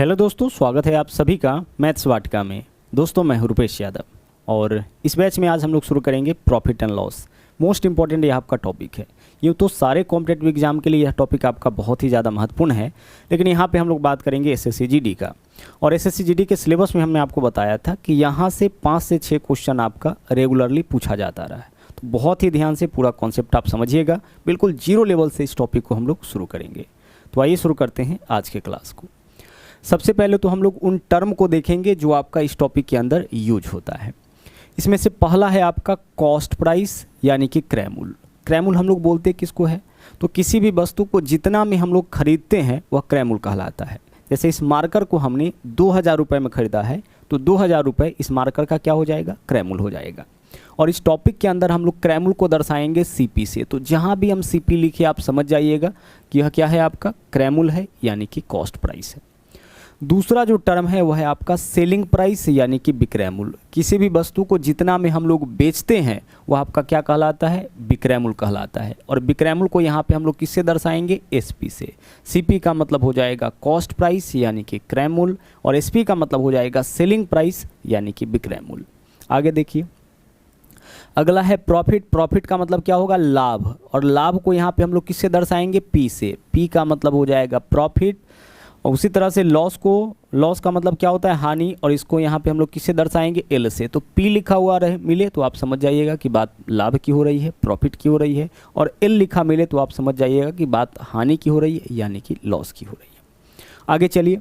Hello दोस्तों, स्वागत है आप सभी का मैथ्स वाटिका में। दोस्तों मैं हूं रुपेश यादव और इस बैच में आज हम लोग शुरू करेंगे profit and loss. Most important यह आपका टॉपिक है। ये तो सारे कॉम्पिटेटिव एग्जाम के लिए यह टॉपिक आपका बहुत ही ज़्यादा महत्वपूर्ण है, लेकिन यहाँ पे हम लोग बात करेंगे एसएससी जीडी का। और एसएससी जीडी के सिलेबस में हमने आपको बताया था कि यहाँ से 5 से 6 क्वेश्चन आपका रेगुलरली पूछा जाता रहा है। तो बहुत ही ध्यान से पूरा कॉन्सेप्ट आप समझिएगा। बिल्कुल जीरो लेवल से इस टॉपिक को हम लोग शुरू करेंगे। तो आइए शुरू करते हैं आज के क्लास को। सबसे पहले तो हम लोग उन टर्म को देखेंगे जो आपका इस टॉपिक के अंदर यूज होता है। इसमें से पहला है आपका कॉस्ट प्राइस यानी कि क्रय मूल्य। क्रय मूल्य हम लोग बोलते किसको है? तो किसी भी वस्तु को जितना में हम लोग खरीदते हैं वह क्रय मूल्य कहलाता है। जैसे इस मार्कर को हमने 2000 रुपये में खरीदा है तो 2000 रुपये इस मार्कर का क्या हो जाएगा? क्रय मूल्य हो जाएगा। और इस टॉपिक के अंदर हम लोग क्रय मूल्य को दर्शाएंगे सीपी से। तो जहाँ भी हम सीपी लिखे आप समझ जाइएगा कि यह क्या है? आपका क्रय मूल्य है यानी कि कॉस्ट प्राइस है। दूसरा जो टर्म है वह है आपका सेलिंग प्राइस यानी कि विक्रय मूल्य। किसी भी वस्तु को जितना में हम लोग बेचते हैं वह आपका क्या कहलाता है? विक्रय मूल्य कहलाता है। और विक्रय मूल्य को यहाँ पे हम लोग किससे दर्शाएंगे? एसपी से। सीपी का मतलब हो जाएगा कॉस्ट प्राइस यानी कि क्रय मूल्य और एसपी का मतलब हो जाएगा सेलिंग प्राइस यानी कि विक्रय मूल्य। आगे देखिए, अगला है प्रॉफिट। प्रॉफिट का मतलब क्या होगा? लाभ। और लाभ को यहाँ पे हम लोग किससे दर्शाएंगे? पी से। पी का मतलब हो जाएगा प्रॉफिट। और उसी तरह से लॉस का मतलब क्या होता है? हानि। और इसको यहाँ पे हम लोग किससे दर्शाएंगे? एल से। तो पी लिखा हुआ रहे मिले तो आप समझ जाइएगा कि बात लाभ की हो रही है, प्रॉफिट की हो रही है। और एल लिखा मिले तो आप समझ जाइएगा कि बात हानि की हो रही है यानी कि लॉस की हो रही है। आगे चलिए,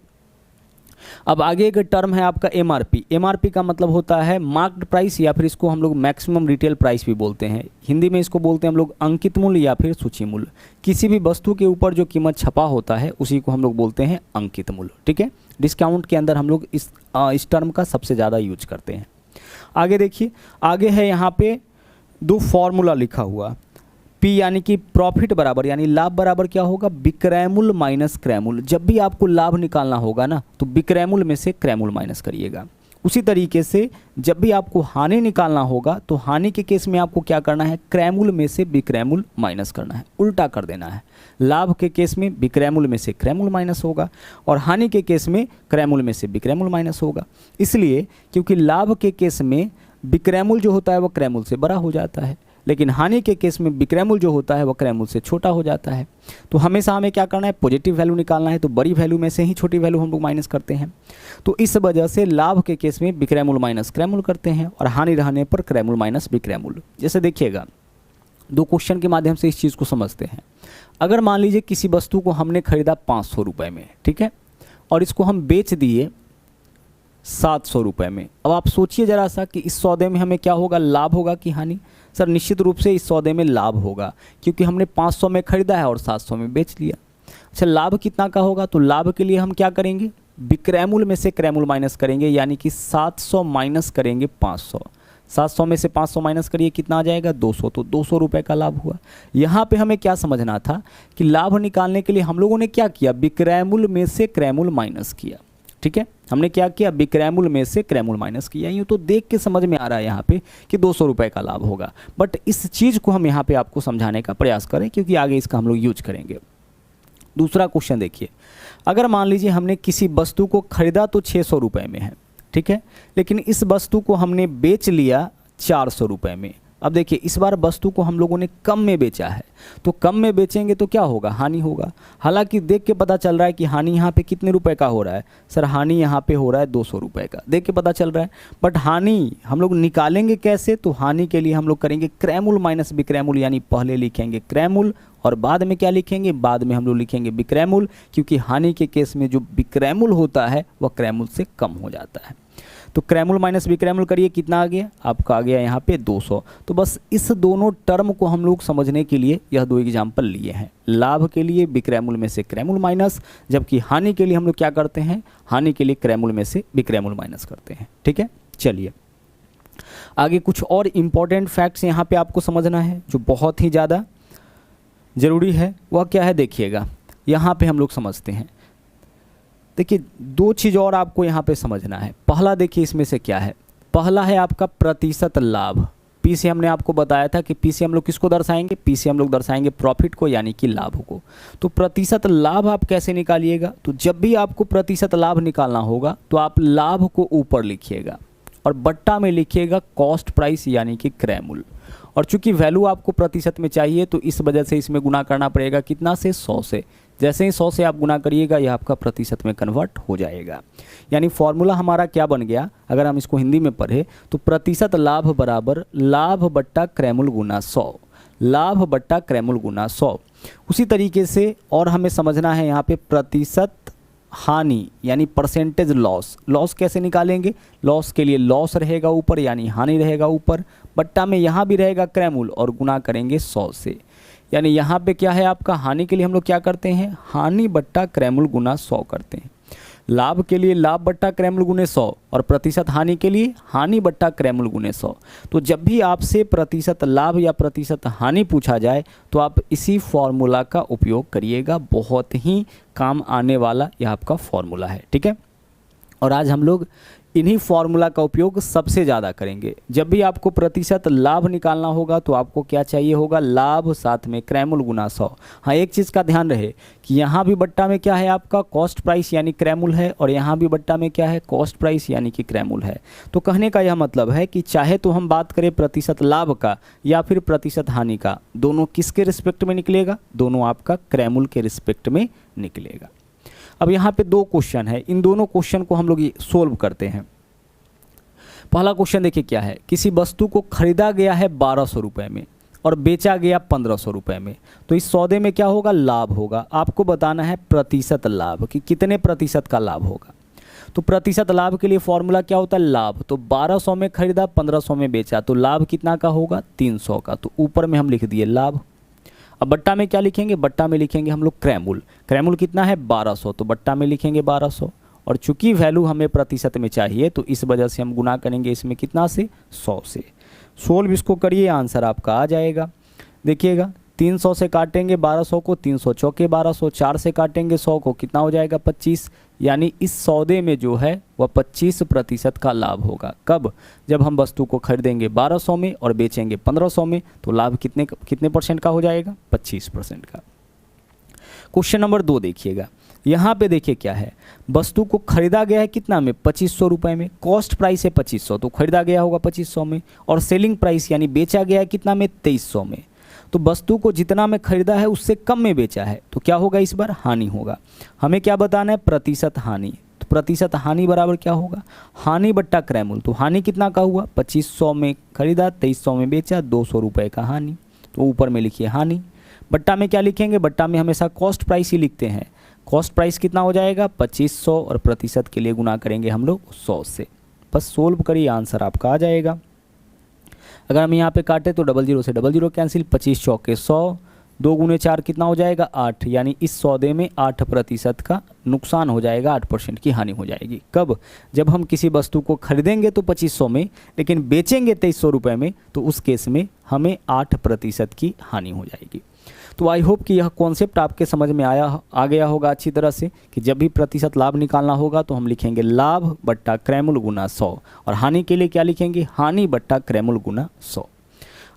अब आगे एक टर्म है आपका एमआरपी। एमआरपी का मतलब होता है मार्क्ड प्राइस या फिर इसको हम लोग मैक्सिमम रिटेल प्राइस भी बोलते हैं। हिंदी में इसको बोलते हैं हम लोग अंकित मूल्य या फिर सूची मूल्य। किसी भी वस्तु के ऊपर जो कीमत छपा होता है उसी को हम लोग बोलते हैं अंकित मूल्य। ठीक है, डिस्काउंट के अंदर हम लोग इस टर्म का सबसे ज़्यादा यूज करते हैं। आगे देखिए, आगे है यहाँ पे 2 फॉर्मूला लिखा हुआ। पी यानी कि प्रॉफिट बराबर यानी लाभ बराबर क्या होगा? विक्रय मूल्य माइनस क्रय मूल्य। जब भी आपको लाभ निकालना होगा ना तो विक्रय मूल्य में से क्रय मूल्य माइनस करिएगा। उसी तरीके से जब भी आपको हानि निकालना होगा तो हानि के केस में आपको क्या करना है? क्रय मूल्य में से विक्रय मूल्य माइनस करना है, उल्टा कर देना है। लाभ के केस में विक्रय मूल्य में से क्रय मूल्य माइनस होगा और हानि के केस में क्रय मूल्य में से विक्रय मूल्य माइनस होगा। इसलिए क्योंकि लाभ के केस में विक्रय मूल्य जो होता है वह क्रय मूल्य से बड़ा हो जाता है, लेकिन हानि के केस में विक्रय मूल्य जो होता है वह क्रय मूल्य से छोटा हो जाता है। तो हमेशा हमें क्या करना है? पॉजिटिव वैल्यू निकालना है। तो बड़ी वैल्यू में से ही छोटी वैल्यू हम लोग माइनस करते हैं। तो इस वजह से लाभ के केस में विक्रय मूल्य माइनस क्रय मूल्य करते हैं और हानि रहने पर क्रय मूल्य माइनस विक्रय मूल्य। जैसे देखिएगा, 2 क्वेश्चन के माध्यम से इस चीज़ को समझते हैं। अगर मान लीजिए किसी वस्तु को हमने खरीदा 500 रुपये में, ठीक है, और इसको हम बेच दिए 700 रुपये में। अब आप सोचिए ज़रा सा कि इस सौदे में हमें क्या होगा? लाभ होगा कि हानि? सर निश्चित रूप से इस सौदे में लाभ होगा क्योंकि हमने 500 में खरीदा है और 700 में बेच लिया। अच्छा, लाभ कितना का होगा? तो लाभ के लिए हम क्या करेंगे? विक्रय मूल्य में से क्रय मूल्य माइनस करेंगे यानी कि 700 माइनस करेंगे 500। 700 में से 500 माइनस करिए, कितना आ जाएगा? 200। तो 200 रुपये का लाभ हुआ। यहाँ पे हमें क्या समझना था कि लाभ निकालने के लिए हम लोगों ने क्या किया? विक्रय मूल्य में से क्रय मूल्य माइनस किया। ठीक है, हमने क्या किया? विक्रय मूल्य में से क्रय मूल्य माइनस किया। यूँ तो देख के समझ में आ रहा है यहाँ पे कि 200 रुपये का लाभ होगा, बट इस चीज़ को हम यहाँ पे आपको समझाने का प्रयास करें क्योंकि आगे इसका हम लोग यूज करेंगे। दूसरा क्वेश्चन देखिए, अगर मान लीजिए हमने किसी वस्तु को खरीदा तो 600 रुपये में है, ठीक है, लेकिन इस वस्तु को हमने बेच लिया 400 रुपये में। अब देखिए, इस बार वस्तु को हम लोगों ने कम में बेचा है, तो कम में बेचेंगे तो क्या होगा? हानि होगा। हालांकि देख के पता चल रहा है कि हानि यहाँ पे कितने रुपए का हो रहा है? सर हानि यहाँ पे हो रहा है 200 रुपये का, देख के पता चल रहा है। बट हानि हम लोग निकालेंगे कैसे? तो हानि के लिए हम लोग करेंगे क्रय मूल्य माइनस विक्रय मूल्य, यानी पहले लिखेंगे क्रय मूल्य और बाद में क्या लिखेंगे? बाद में हम लोग लिखेंगे विक्रय मूल्य, क्योंकि हानि के केस में जो विक्रय मूल्य होता है वह क्रय मूल्य से कम हो जाता है। तो क्रय मूल्य माइनस विक्रय मूल्य करिए, कितना आ गया? आपका आ गया यहाँ पे 200। तो बस इस दोनों टर्म को हम लोग समझने के लिए यह 2 एग्जाम्पल लिए हैं। लाभ के लिए विक्रय मूल्य में से क्रय मूल्य माइनस, जबकि हानि के लिए हम लोग क्या करते हैं? हानि के लिए क्रय मूल्य में से विक्रय मूल्य माइनस करते हैं। ठीक है, चलिए आगे कुछ और इम्पॉर्टेंट फैक्ट्स यहाँ पे आपको समझना है जो बहुत ही ज़्यादा ज़रूरी है। वह क्या है? देखिएगा, यहाँ पे हम लोग समझते हैं। देखिए, 2 चीज़ और आपको यहाँ पे समझना है। पहला देखिए इसमें से क्या है? पहला है आपका प्रतिशत लाभ। पी से हमने आपको बताया था कि पी से हम लोग किसको दर्शाएंगे, पी से हम लोग दर्शाएंगे प्रॉफिट को यानी कि लाभ को। तो प्रतिशत लाभ आप कैसे निकालिएगा, तो जब भी आपको प्रतिशत लाभ निकालना होगा तो आप लाभ को ऊपर लिखिएगा और बट्टा में लिखिएगा कॉस्ट प्राइस यानी कि क्रय मूल्य। और चूंकि वैल्यू आपको प्रतिशत में चाहिए तो इस वजह से इसमें गुना करना पड़ेगा कितना से, 100 से। जैसे ही 100 से आप गुना करिएगा यह आपका प्रतिशत में कन्वर्ट हो जाएगा। यानी फॉर्मूला हमारा क्या बन गया, अगर हम इसको हिंदी में पढ़े तो प्रतिशत लाभ बराबर लाभ बट्टा क्रय मूल्य गुना 100, लाभ बट्टा क्रय मूल्य गुना 100। उसी तरीके से और हमें समझना है यहाँ पे प्रतिशत हानि यानी परसेंटेज लॉस। लॉस कैसे निकालेंगे, लॉस के लिए लॉस रहेगा ऊपर यानी हानि रहेगा ऊपर, बट्टा में यहाँ भी रहेगा क्रय मूल्य और गुना करेंगे 100 से। यानी यहाँ पे क्या है आपका, हानि के लिए हम लोग क्या करते हैं, हानि बट्टा क्रय मूल्य गुना 100 करते हैं। लाभ के लिए लाभ बट्टा क्रय मूल्य गुने 100 और प्रतिशत हानि के लिए हानि बट्टा क्रय मूल्य गुने 100। तो जब भी आपसे प्रतिशत लाभ या प्रतिशत हानि पूछा जाए तो आप इसी फॉर्मूला का उपयोग करिएगा, बहुत ही काम आने वाला यह आपका फॉर्मूला है, ठीक है। और आज हम लोग इन्हीं फॉर्मूला का उपयोग सबसे ज़्यादा करेंगे। जब भी आपको प्रतिशत लाभ निकालना होगा तो आपको क्या चाहिए होगा, लाभ साथ में क्रय मूल्य गुना 100। हाँ, एक चीज़ का ध्यान रहे कि यहाँ भी बट्टा में क्या है आपका कॉस्ट प्राइस यानी क्रय मूल्य है और यहाँ भी बट्टा में क्या है कॉस्ट प्राइस यानी कि क्रय मूल्य है। तो कहने का यह मतलब है कि चाहे तो हम बात करें प्रतिशत लाभ का या फिर प्रतिशत हानि का, दोनों किसके रिस्पेक्ट में निकलेगा, दोनों आपका क्रय मूल्य के रिस्पेक्ट में निकलेगा। अब यहाँ पे 2 क्वेश्चन है, इन दोनों क्वेश्चन को हम लोग सोल्व करते हैं। पहला क्वेश्चन देखिए क्या है, किसी वस्तु को खरीदा गया है 1200 रुपये में और बेचा गया 1500 रुपये में, तो इस सौदे में क्या होगा, लाभ होगा। आपको बताना है प्रतिशत लाभ कि कितने प्रतिशत का लाभ होगा। तो प्रतिशत लाभ के लिए फॉर्मूला क्या होता है, लाभ। तो 1200 में खरीदा 1500 में बेचा तो लाभ कितना का होगा, 300 का। तो ऊपर में हम लिख दिए लाभ। अब बट्टा में क्या लिखेंगे, बट्टा में लिखेंगे हम लोग क्रय मूल्य। क्रय मूल्य कितना है 1200, तो बट्टा में लिखेंगे 1200। और चूंकि वैल्यू हमें प्रतिशत में चाहिए तो इस वजह से हम गुना करेंगे इसमें कितना से, 100 से। सोल्व इसको करिए, आंसर आपका आ जाएगा। देखिएगा 300 से काटेंगे 1200 को, 300 चौके 1200, 4 से काटेंगे 100 को, कितना हो जाएगा 25। यानी इस सौदे में जो है वह 25% का लाभ होगा। कब, जब हम वस्तु को खरीदेंगे 1200 में और बेचेंगे 1500 में, तो लाभ कितने परसेंट का हो जाएगा, 25% का। क्वेश्चन नंबर 2 देखिएगा, यहाँ पे देखिए क्या है, वस्तु को खरीदा गया है कितना में, 2500 रुपये में। कॉस्ट प्राइस है 2500 तो खरीदा गया होगा 2500 में, और सेलिंग प्राइस यानी बेचा गया है कितना में, 2300 में। तो वस्तु को जितना में खरीदा है उससे कम में बेचा है तो क्या होगा, इस बार हानि होगा। हमें क्या बताना है, प्रतिशत हानि। तो प्रतिशत हानि बराबर क्या होगा, हानि बट्टा क्रय मूल्य। तो हानि कितना का हुआ, 2500 में खरीदा 2300 में बेचा, 200 रुपये का हानि। तो ऊपर में लिखिए हानि। बट्टा में क्या लिखेंगे, बट्टा में हमेशा कॉस्ट प्राइस ही लिखते हैं। कॉस्ट प्राइस कितना हो जाएगा 2500 और प्रतिशत के लिए गुना करेंगे हम लोग 100 से। बस सोल्व करिए, आंसर आपका आ जाएगा। अगर हम यहाँ पे काटे तो 00 से 00 कैंसिल, 25 चौके 100, 2 गुने 4 कितना हो जाएगा 8। यानी इस सौदे में 8% का नुकसान हो जाएगा, 8% की हानि हो जाएगी। कब, जब हम किसी वस्तु को खरीदेंगे तो 2500 में लेकिन बेचेंगे 2300 रुपये में, तो उस केस में हमें 8% की हानि हो जाएगी। तो आई होप कि यह कॉन्सेप्ट आपके समझ में आ गया होगा अच्छी तरह से कि जब भी प्रतिशत लाभ निकालना होगा तो हम लिखेंगे लाभ बट्टा क्रय मूल्य गुना 100, और हानि के लिए क्या लिखेंगे, हानि बट्टा क्रय मूल्य गुना 100।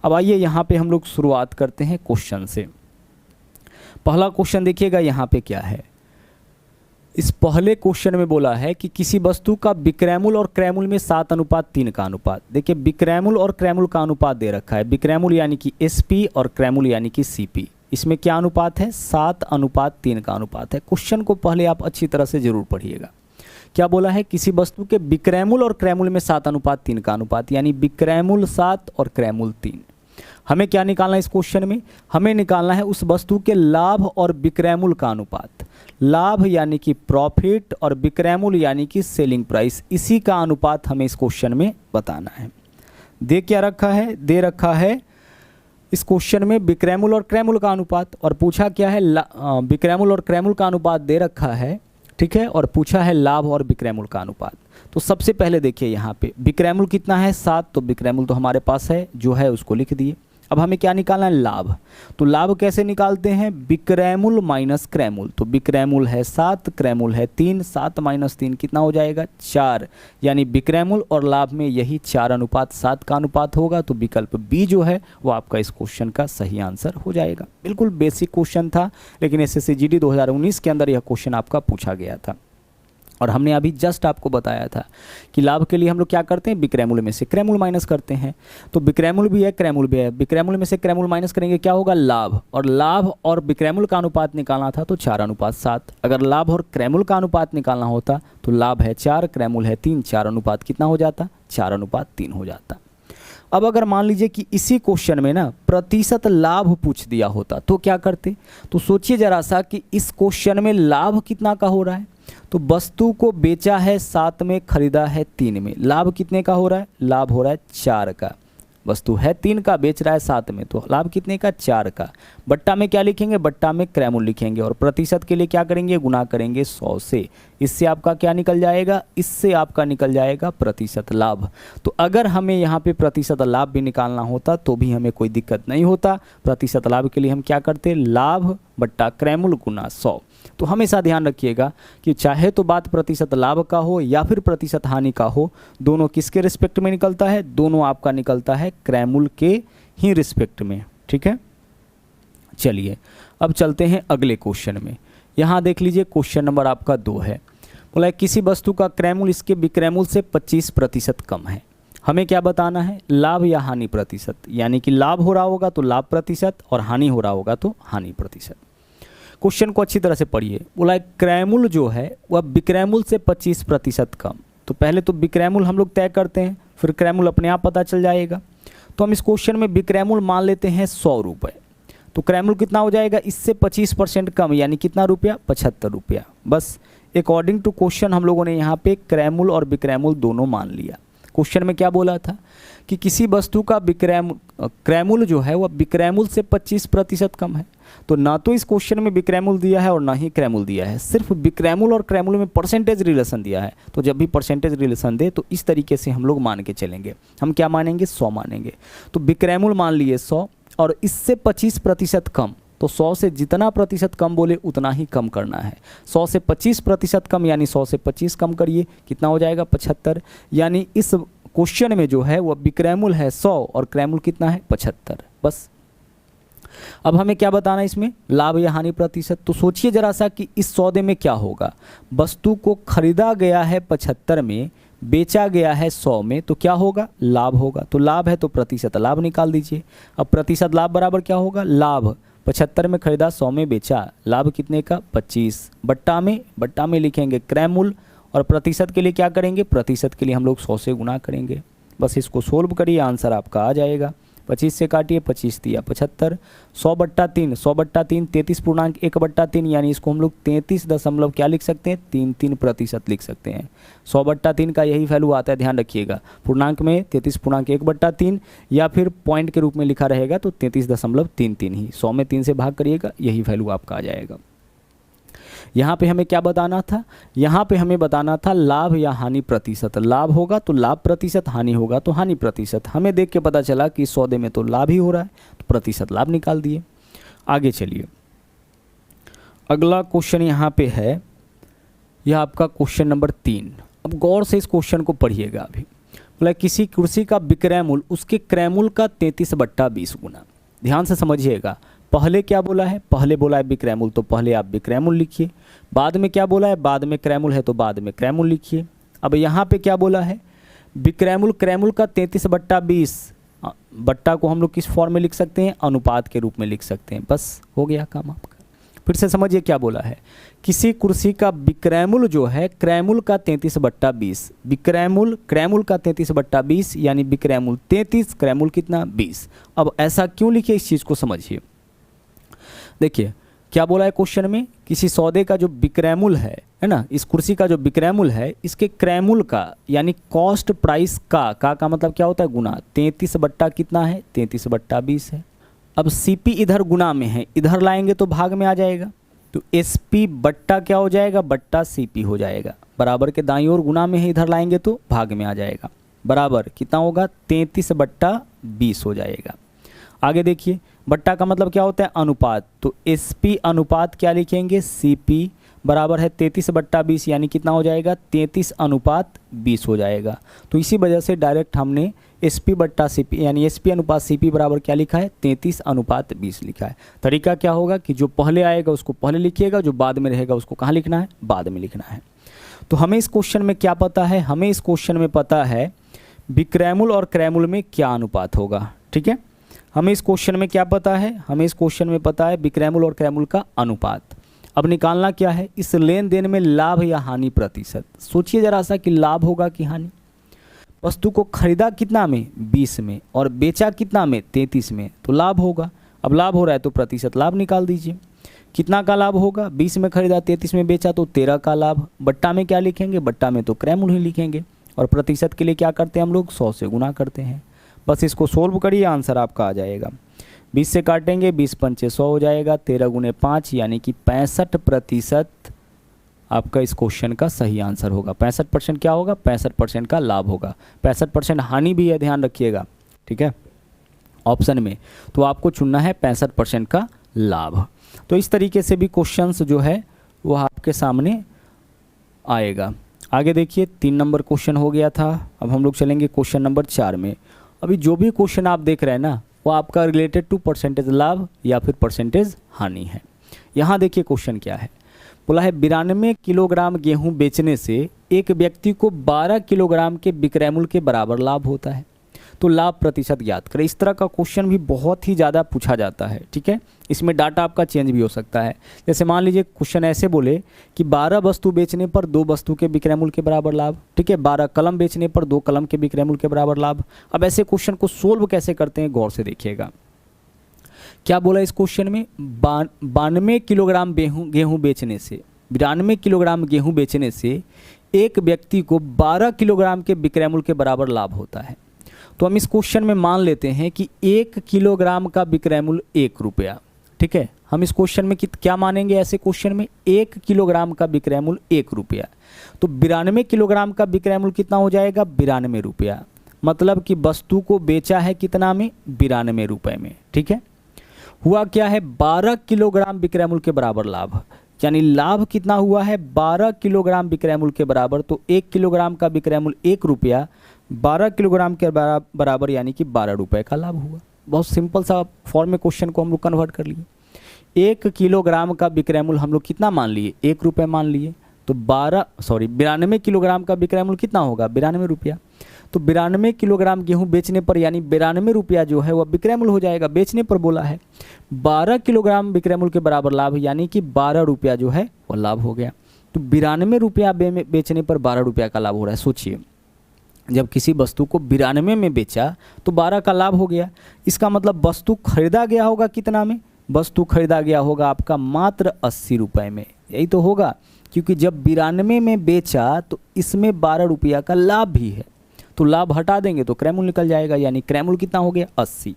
अब आइए यहाँ पे हम लोग शुरुआत करते हैं क्वेश्चन से। पहला क्वेश्चन देखिएगा यहाँ पे क्या है। इस पहले क्वेश्चन में बोला है कि किसी वस्तु का विक्रय मूल्य और क्रय मूल्य में 7:3 का अनुपात। देखिए विक्रय मूल्य और क्रय मूल्य का अनुपात दे रखा है। विक्रय मूल्य यानी कि SP और क्रय मूल्य यानी कि CP। इसमें क्या अनुपात है, 7:3 का अनुपात है। क्वेश्चन को पहले आप अच्छी तरह से जरूर पढ़िएगा। क्या बोला है, किसी वस्तु के विक्रय मूल्य और क्रय मूल्य में 7:3 का अनुपात, यानी विक्रय मूल्य 7 और क्रय मूल्य 3। हमें क्या निकालना है इस क्वेश्चन में, हमें निकालना है उस वस्तु के लाभ और विक्रय मूल्य का अनुपात। लाभ यानी कि प्रॉफिट और विक्रय मूल्य यानी कि सेलिंग प्राइस, इसी का अनुपात हमें इस क्वेश्चन में बताना है। दे क्या रखा है, दे रखा है इस क्वेश्चन में विक्रय मूल्य और क्रय मूल्य का अनुपात, और पूछा क्या है, विक्रय मूल्य और क्रय मूल्य का अनुपात दे रखा है, ठीक है, और पूछा है लाभ और विक्रय मूल्य का अनुपात। तो सबसे पहले देखिए यहाँ पे विक्रय मूल्य कितना है 7, तो विक्रय मूल्य तो हमारे पास है, जो है उसको लिख दिए। अब हमें क्या निकालना है, लाभ। तो लाभ कैसे निकालते हैं, बिक्रैमुल माइनस क्रैमुल। तो बिक्रैमुल है 7, क्रैमुल है 3, 7 माइनस 3 कितना हो जाएगा 4, यानी बिक्रैमुल और लाभ में यही 4:7 का अनुपात होगा। तो विकल्प बी जो है वो आपका इस क्वेश्चन का सही आंसर हो जाएगा। बिल्कुल बेसिक क्वेश्चन था, लेकिन एसएससी जीडी 2019 के अंदर यह क्वेश्चन आपका पूछा गया था। और हमने अभी जस्ट आपको बताया था कि लाभ के लिए हम लोग क्या करते हैं, बिक्रैमुल में से क्रैमुल माइनस करते हैं। तो बिक्रैमुल भी है, क्रैमुल भी है, बिक्रैमुल में से क्रैमुल माइनस करेंगे क्या होगा, लाभ। और लाभ और बिक्रैमुल का अनुपात निकालना था तो 4:7। अगर लाभ और क्रैमुल का अनुपात निकालना होता तो लाभ है 4, क्रैमुल है 3, 4 अनुपात कितना हो जाता, 4:3 हो जाता। अब अगर मान लीजिए कि इसी क्वेश्चन में ना प्रतिशत लाभ पूछ दिया होता तो क्या करते। तो सोचिए जरा सा कि इस क्वेश्चन में लाभ कितना का हो रहा है। तो वस्तु को बेचा है 7 में, खरीदा है 3 में, लाभ कितने का हो रहा है, लाभ हो रहा है 4 का। वस्तु है 3 का, बेच रहा है 7 में, तो लाभ कितने का, 4 का। बट्टा में क्या लिखेंगे, बट्टा में क्रैमुल लिखेंगे और प्रतिशत के लिए क्या करेंगे, गुना करेंगे 100 से। इससे आपका क्या निकल जाएगा, इससे आपका निकल जाएगा प्रतिशत लाभ। तो अगर हमें यहाँ पे प्रतिशत लाभ भी निकालना होता तो भी हमें कोई दिक्कत नहीं होता। प्रतिशत लाभ के लिए हम क्या करते, लाभ बट्टा क्रैमुल गुना 100। तो हमेशा ध्यान रखिएगा कि चाहे तो बात प्रतिशत लाभ का हो या फिर प्रतिशत हानि का हो, दोनों किसके रिस्पेक्ट में निकलता है, दोनों आपका निकलता है क्रैमुल के ही रिस्पेक्ट में। ठीक है, चलिए अब चलते हैं अगले क्वेश्चन में। यहाँ देख लीजिए क्वेश्चन नंबर आपका 2 है। बोला है किसी वस्तु का क्रैमुल इसके विक्रैमुल से 25% कम है। हमें क्या बताना है, लाभ या हानि प्रतिशत। यानी कि लाभ हो रहा होगा तो लाभ प्रतिशत और हानि हो रहा होगा तो हानि प्रतिशत। क्वेश्चन को अच्छी तरह से पढ़िए। बोला है क्रैमुल जो है वह बिक्रैमुल से 25% कम। तो पहले तो बिक्रैमुल हम लोग तय करते हैं, फिर क्रैमुल अपने आप पता चल जाएगा। तो हम इस क्वेश्चन में बिक्रैमुल मान लेते हैं 100 रुपये। तो क्रैमुल कितना हो जाएगा, इससे 25% कम, यानी कितना रुपया, 75 रुपया। बस अकॉर्डिंग टू क्वेश्चन हम लोगों ने यहाँ पे क्रैमुल और बिक्रैमुल दोनों मान लिया। क्वेश्चन में क्या बोला था कि किसी वस्तु का क्रैमुल जो है वह बिक्रैमुल से 25% कम है। तो ना तो इस क्वेश्चन में बिक्रैमुल दिया है और ना ही क्रैमुल दिया है, सिर्फ बिक्रैमुल और क्रैमुल में परसेंटेज रिलेशन दिया है। तो जब भी परसेंटेज रिलेशन दे तो इस तरीके से हम लोग मान के चलेंगे। हम क्या मानेंगे, 100 मानेंगे। तो बिक्रैमुल मान लिए 100 और इससे 25% कम। तो 100 से जितना प्रतिशत कम बोले उतना ही कम करना है। 100 से 25% कम यानी 100 से 25 कम करिए, कितना हो जाएगा 75। यानी इस क्वेश्चन में जो है वह बिक्रैमुल है 100 और क्रैमुल कितना है 75। बस अब हमें क्या बताना है इसमें, लाभ या हानि प्रतिशत। तो सोचिए जरा सा कि इस सौदे में क्या होगा, वस्तु को खरीदा गया है 75 में, बेचा गया है 100 में, तो क्या होगा, लाभ होगा। तो लाभ है तो प्रतिशत लाभ निकाल दीजिए। अब प्रतिशत लाभ बराबर क्या होगा, लाभ 75 में खरीदा 100 में बेचा, लाभ कितने का 25। बट्टा में लिखेंगे क्रैमुल और प्रतिशत के लिए क्या करेंगे, प्रतिशत के लिए हम लोग 100 से गुना करेंगे। बस इसको सोल्व करिए, आंसर आपका आ जाएगा। 25 से काटिए, 25 दिया 75। 100/3, 100/3 33.1/3, यानी इसको हम लोग 33 दशमलव क्या लिख सकते हैं, 33% लिख सकते हैं। 100/3 का यही वैल्यू आता है, ध्यान रखिएगा। पूर्णांक में 33.1/3 या फिर पॉइंट के रूप में लिखा रहेगा तो 33.33 ही। 100 में 3 से भाग करिएगा, यही वैल्यू आपका आ जाएगा। यहाँ पे हमें क्या बताना था, यहाँ पे हमें बताना था लाभ या हानि प्रतिशत। लाभ होगा तो लाभ प्रतिशत, हानि होगा तो हानि प्रतिशत। हमें देख के पता चला कि सौदे में तो लाभ ही हो रहा है, तो प्रतिशत लाभ निकाल दिए। आगे चलिए, अगला क्वेश्चन यहाँ पे है, यह आपका क्वेश्चन नंबर 3। अब गौर से इस क्वेश्चन को पढ़िएगा। अभी बोला किसी कुर्सी का विक्रयमूल्य उसके क्रयमूल्य का 33/20 गुना। ध्यान से समझिएगा, पहले क्या बोला है, पहले बोला है विक्रयमूल्य, तो पहले आप विक्रयमूल्य लिखिए। बाद में क्या बोला है, बाद में क्रयमूल्य है तो बाद में क्रयमूल्य लिखिए। अब यहाँ पे क्या बोला है, विक्रयमूल्य क्रयमूल्य का 33/20। बट्टा को हम लोग किस फॉर्म में लिख सकते हैं, अनुपात के रूप में लिख सकते हैं। बस हो गया काम आपका। फिर से समझिए क्या बोला है, किसी कुर्सी का विक्रयमूल्य जो है क्रयमूल्य का 33/20। विक्रयमूल्य क्रयमूल्य का 33/20 यानी विक्रयमूल्य 33, क्रयमूल्य कितना 20। अब ऐसा क्यों लिखे, इस चीज़ को समझिए। देखिए क्या बोला है क्वेश्चन में, किसी सौदे का जो विक्रयमूल्य है ना, इस कुर्सी का जो विक्रयमूल्य है, इसके क्रयमूल्य का यानी कॉस्ट प्राइस का मतलब क्या होता है, गुना 33 बट्टा कितना है, 33/20 है। अब सीपी इधर गुना में है, इधर लाएंगे तो भाग में आ जाएगा, तो एसपी बट्टा क्या हो जाएगा, बट्टा सीपी हो जाएगा। बराबर के दाईं ओर गुना में है, इधर लाएंगे तो भाग में आ जाएगा। बराबर कितना होगा, 33/20 हो जाएगा। आगे देखिए, बट्टा का मतलब क्या होता है, अनुपात। तो SP अनुपात क्या लिखेंगे, CP बराबर है 33/20, यानी कितना हो जाएगा, 33:20 हो जाएगा। तो इसी वजह से डायरेक्ट हमने SP/CP यानी SP अनुपात CP बराबर क्या लिखा है, 33:20 लिखा है। तरीका क्या होगा कि जो पहले आएगा उसको पहले लिखिएगा, जो बाद में रहेगा उसको कहाँ लिखना है, बाद में लिखना है। तो हमें इस क्वेश्चन में क्या पता है, हमें इस क्वेश्चन में पता है विक्रैमुल और क्रैमुल में क्या अनुपात होगा। ठीक है, हमें इस क्वेश्चन में क्या पता है, हमें इस क्वेश्चन में पता है विक्रैमुल और क्रैमुल का अनुपात। अब निकालना क्या है, इस लेन देन में लाभ या हानि प्रतिशत। सोचिए जरा सा कि लाभ होगा कि हानि। वस्तु को खरीदा कितना में, 20 में, और बेचा कितना में, 33 में, तो लाभ होगा। अब लाभ हो रहा है तो प्रतिशत लाभ निकाल दीजिए। कितना का लाभ होगा, 20 में खरीदा 33 में बेचा तो 13 का लाभ। बट्टा में क्या लिखेंगे, बट्टा में तो क्रैमुल ही लिखेंगे, और प्रतिशत के लिए क्या करते हैं हम लोग, 100 से गुना करते हैं। बस इसको सोल्व करिए, आंसर आपका आ जाएगा। 20 से काटेंगे, 20 पंचे 100 हो जाएगा, 13 गुने 5 यानी कि 65% आपका इस क्वेश्चन का सही आंसर होगा। 65% क्या होगा, 65% का लाभ होगा। 65% हानि भी है, ध्यान रखिएगा। ठीक है, ऑप्शन में तो आपको चुनना है 65% का लाभ। तो इस तरीके से भी क्वेश्चंस जो है वो आपके सामने आएगा। आगे देखिए, 3 नंबर क्वेश्चन हो गया था। अब हम लोग चलेंगे क्वेश्चन नंबर 4 में। अभी जो भी क्वेश्चन आप देख रहे हैं ना, वो आपका रिलेटेड टू परसेंटेज लाभ या फिर परसेंटेज हानि है। यहाँ देखिए क्वेश्चन क्या है, बोला है 92 किलोग्राम गेहूं बेचने से एक व्यक्ति को 12 किलोग्राम के विक्रयमूल्य के बराबर लाभ होता है, तो लाभ प्रतिशत ज्ञात करें। इस तरह का क्वेश्चन भी बहुत ही ज़्यादा पूछा जाता है। ठीक है, इसमें डाटा आपका चेंज भी हो सकता है। जैसे मान लीजिए क्वेश्चन ऐसे बोले कि 12 वस्तु बेचने पर 2 वस्तु के विक्रयमूल्य के बराबर लाभ। ठीक है, 12 कलम बेचने पर 2 कलम के विक्रयमूल्य के बराबर लाभ। अब ऐसे क्वेश्चन को सोल्व कैसे करते हैं, गौर से देखिएगा। क्या बोला इस क्वेश्चन में, 92 किलोग्राम गेहूँ बेचने से, 92 किलोग्राम गेहूँ बेचने से एक व्यक्ति को 12 किलोग्राम के विक्रयमूल्य के बराबर लाभ होता है। तो हम इस क्वेश्चन में मान लेते हैं कि 1 किलोग्राम का विक्रयमूल्य 1 रुपया। ठीक है, हम इस क्वेश्चन में क्या मानेंगे, ऐसे क्वेश्चन में 1 किलोग्राम का विक्रयमूल्य 1 रुपया, तो 92 किलोग्राम का विक्रयमूल्य कितना हो जाएगा, 92 रुपया। मतलब कि वस्तु को बेचा है कितना में, 92 रुपये में। ठीक है, हुआ क्या है, 12 किलोग्राम विक्रयमूल्य के बराबर लाभ, यानी लाभ कितना हुआ है, 12 किलोग्राम विक्रयमूल्य के बराबर। तो 1 किलोग्राम का विक्रयमूल्य 1 रुपया, 12 किलोग्राम के बराबर यानी कि 12 रुपये का लाभ हुआ। बहुत सिंपल सा फॉर्म में क्वेश्चन को हम लोग कन्वर्ट कर लिए। 1 किलोग्राम का विक्रयमूल्य हम लोग कितना मान लिए, 1 रुपये मान लिए, तो 92 किलोग्राम का विक्रयमूल्य कितना होगा, 92 रुपया। तो 92 किलोग्राम गेहूं बेचने पर यानी 92 रुपया जो है वह विक्रयमूल्य हो जाएगा, बेचने पर बोला है। 12 किलोग्राम विक्रयमूल्य के बराबर लाभ यानी कि 12 रुपया जो है वह लाभ हो गया। तो 92 रुपया बेचने पर 12 रुपया का लाभ हो रहा है। सोचिए, जब किसी वस्तु को 92 में बेचा तो 12 का लाभ हो गया। इसका मतलब वस्तु खरीदा गया होगा कितना में, वस्तु खरीदा गया होगा आपका मात्र 80 रुपये में। यही तो होगा, क्योंकि जब 92 में बेचा तो इसमें 12 रुपया का लाभ भी है, तो लाभ हटा देंगे तो क्रयमूल्य निकल जाएगा, यानी क्रयमूल्य कितना हो गया, 80।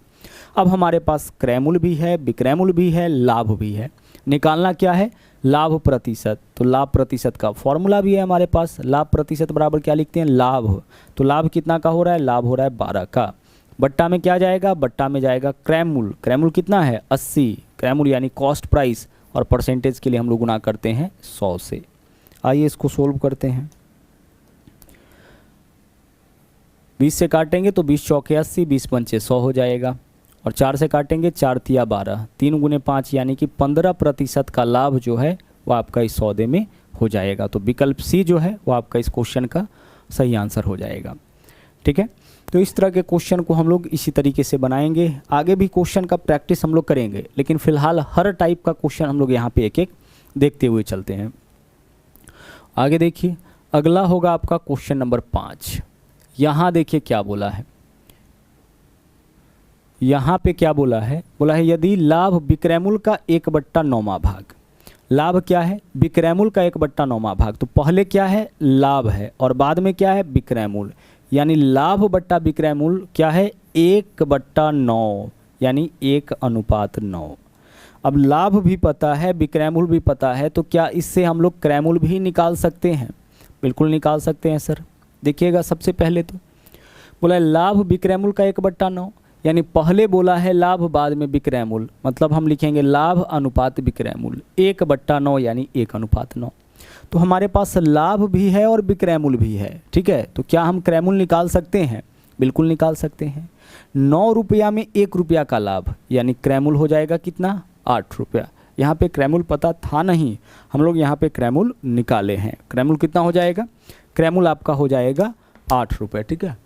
अब हमारे पास क्रयमूल्य भी है, विक्रयमूल्य भी है, लाभ भी है। निकालना क्या है, लाभ प्रतिशत। तो लाभ प्रतिशत का फॉर्मूला भी है हमारे पास। लाभ प्रतिशत बराबर क्या लिखते हैं, लाभ। तो लाभ कितना का हो रहा है, लाभ हो रहा है 12 का। बट्टा में क्या जाएगा, बट्टा में जाएगा क्रयमूल्य। क्रयमूल्य कितना है, 80। क्रयमूल्य यानी कॉस्ट प्राइस, और परसेंटेज के लिए हम लोग गुना करते हैं 100 से। आइए इसको सोल्व करते हैं। 20 से काटेंगे तो 20 चौके 80, 20 पंचे 100 हो जाएगा, और 4 से काटेंगे 4 तिया 12, 3 गुने 5 यानी कि 15% का लाभ जो है वो आपका इस सौदे में हो जाएगा। तो विकल्प सी जो है वो आपका इस क्वेश्चन का सही आंसर हो जाएगा। ठीक है, तो इस तरह के क्वेश्चन को हम लोग इसी तरीके से बनाएंगे। आगे भी क्वेश्चन का प्रैक्टिस हम लोग करेंगे, लेकिन फिलहाल हर टाइप का क्वेश्चन हम लोग यहाँ पे एक एक देखते हुए चलते हैं। आगे देखिए, अगला होगा आपका क्वेश्चन नंबर 5। यहाँ देखिए क्या बोला है, यहाँ पे क्या बोला है, बोला है यदि लाभ विक्रयमूल्य का 1/9वां भाग, लाभ क्या है, विक्रयमूल्य का 1/9वां भाग। तो पहले क्या है, लाभ है, और बाद में क्या है, विक्रयमूल्य, यानी लाभ बट्टा विक्रयमूल्य क्या है, 1/9, यानी 1:9। अब लाभ भी पता है, विक्रयमूल्य भी पता है, तो क्या इससे हम लोग क्रयमूल्य भी निकाल सकते हैं? बिल्कुल निकाल सकते हैं सर। देखिएगा, सबसे पहले तो बोला लाभ विक्रयमूल्य का 1/9, यानी पहले बोला है लाभ बाद में विक्रय मूल्य, मतलब हम लिखेंगे लाभ अनुपात विक्रय मूल्य 1/9 यानी 1:9। तो हमारे पास लाभ भी है और विक्रय मूल्य भी है, ठीक है। तो क्या हम क्रय मूल्य निकाल सकते हैं? बिल्कुल निकाल सकते हैं। 9 रुपया में 1 रुपया का लाभ यानी क्रय मूल्य हो जाएगा कितना? 8 रुपया। यहाँ पे क्रय मूल्य पता था नहीं, हम लोग यहाँ पे क्रय मूल्य निकाले हैं। क्रय मूल्य कितना हो जाएगा? क्रय मूल्य आपका हो जाएगा 8 रुपये, ठीक है।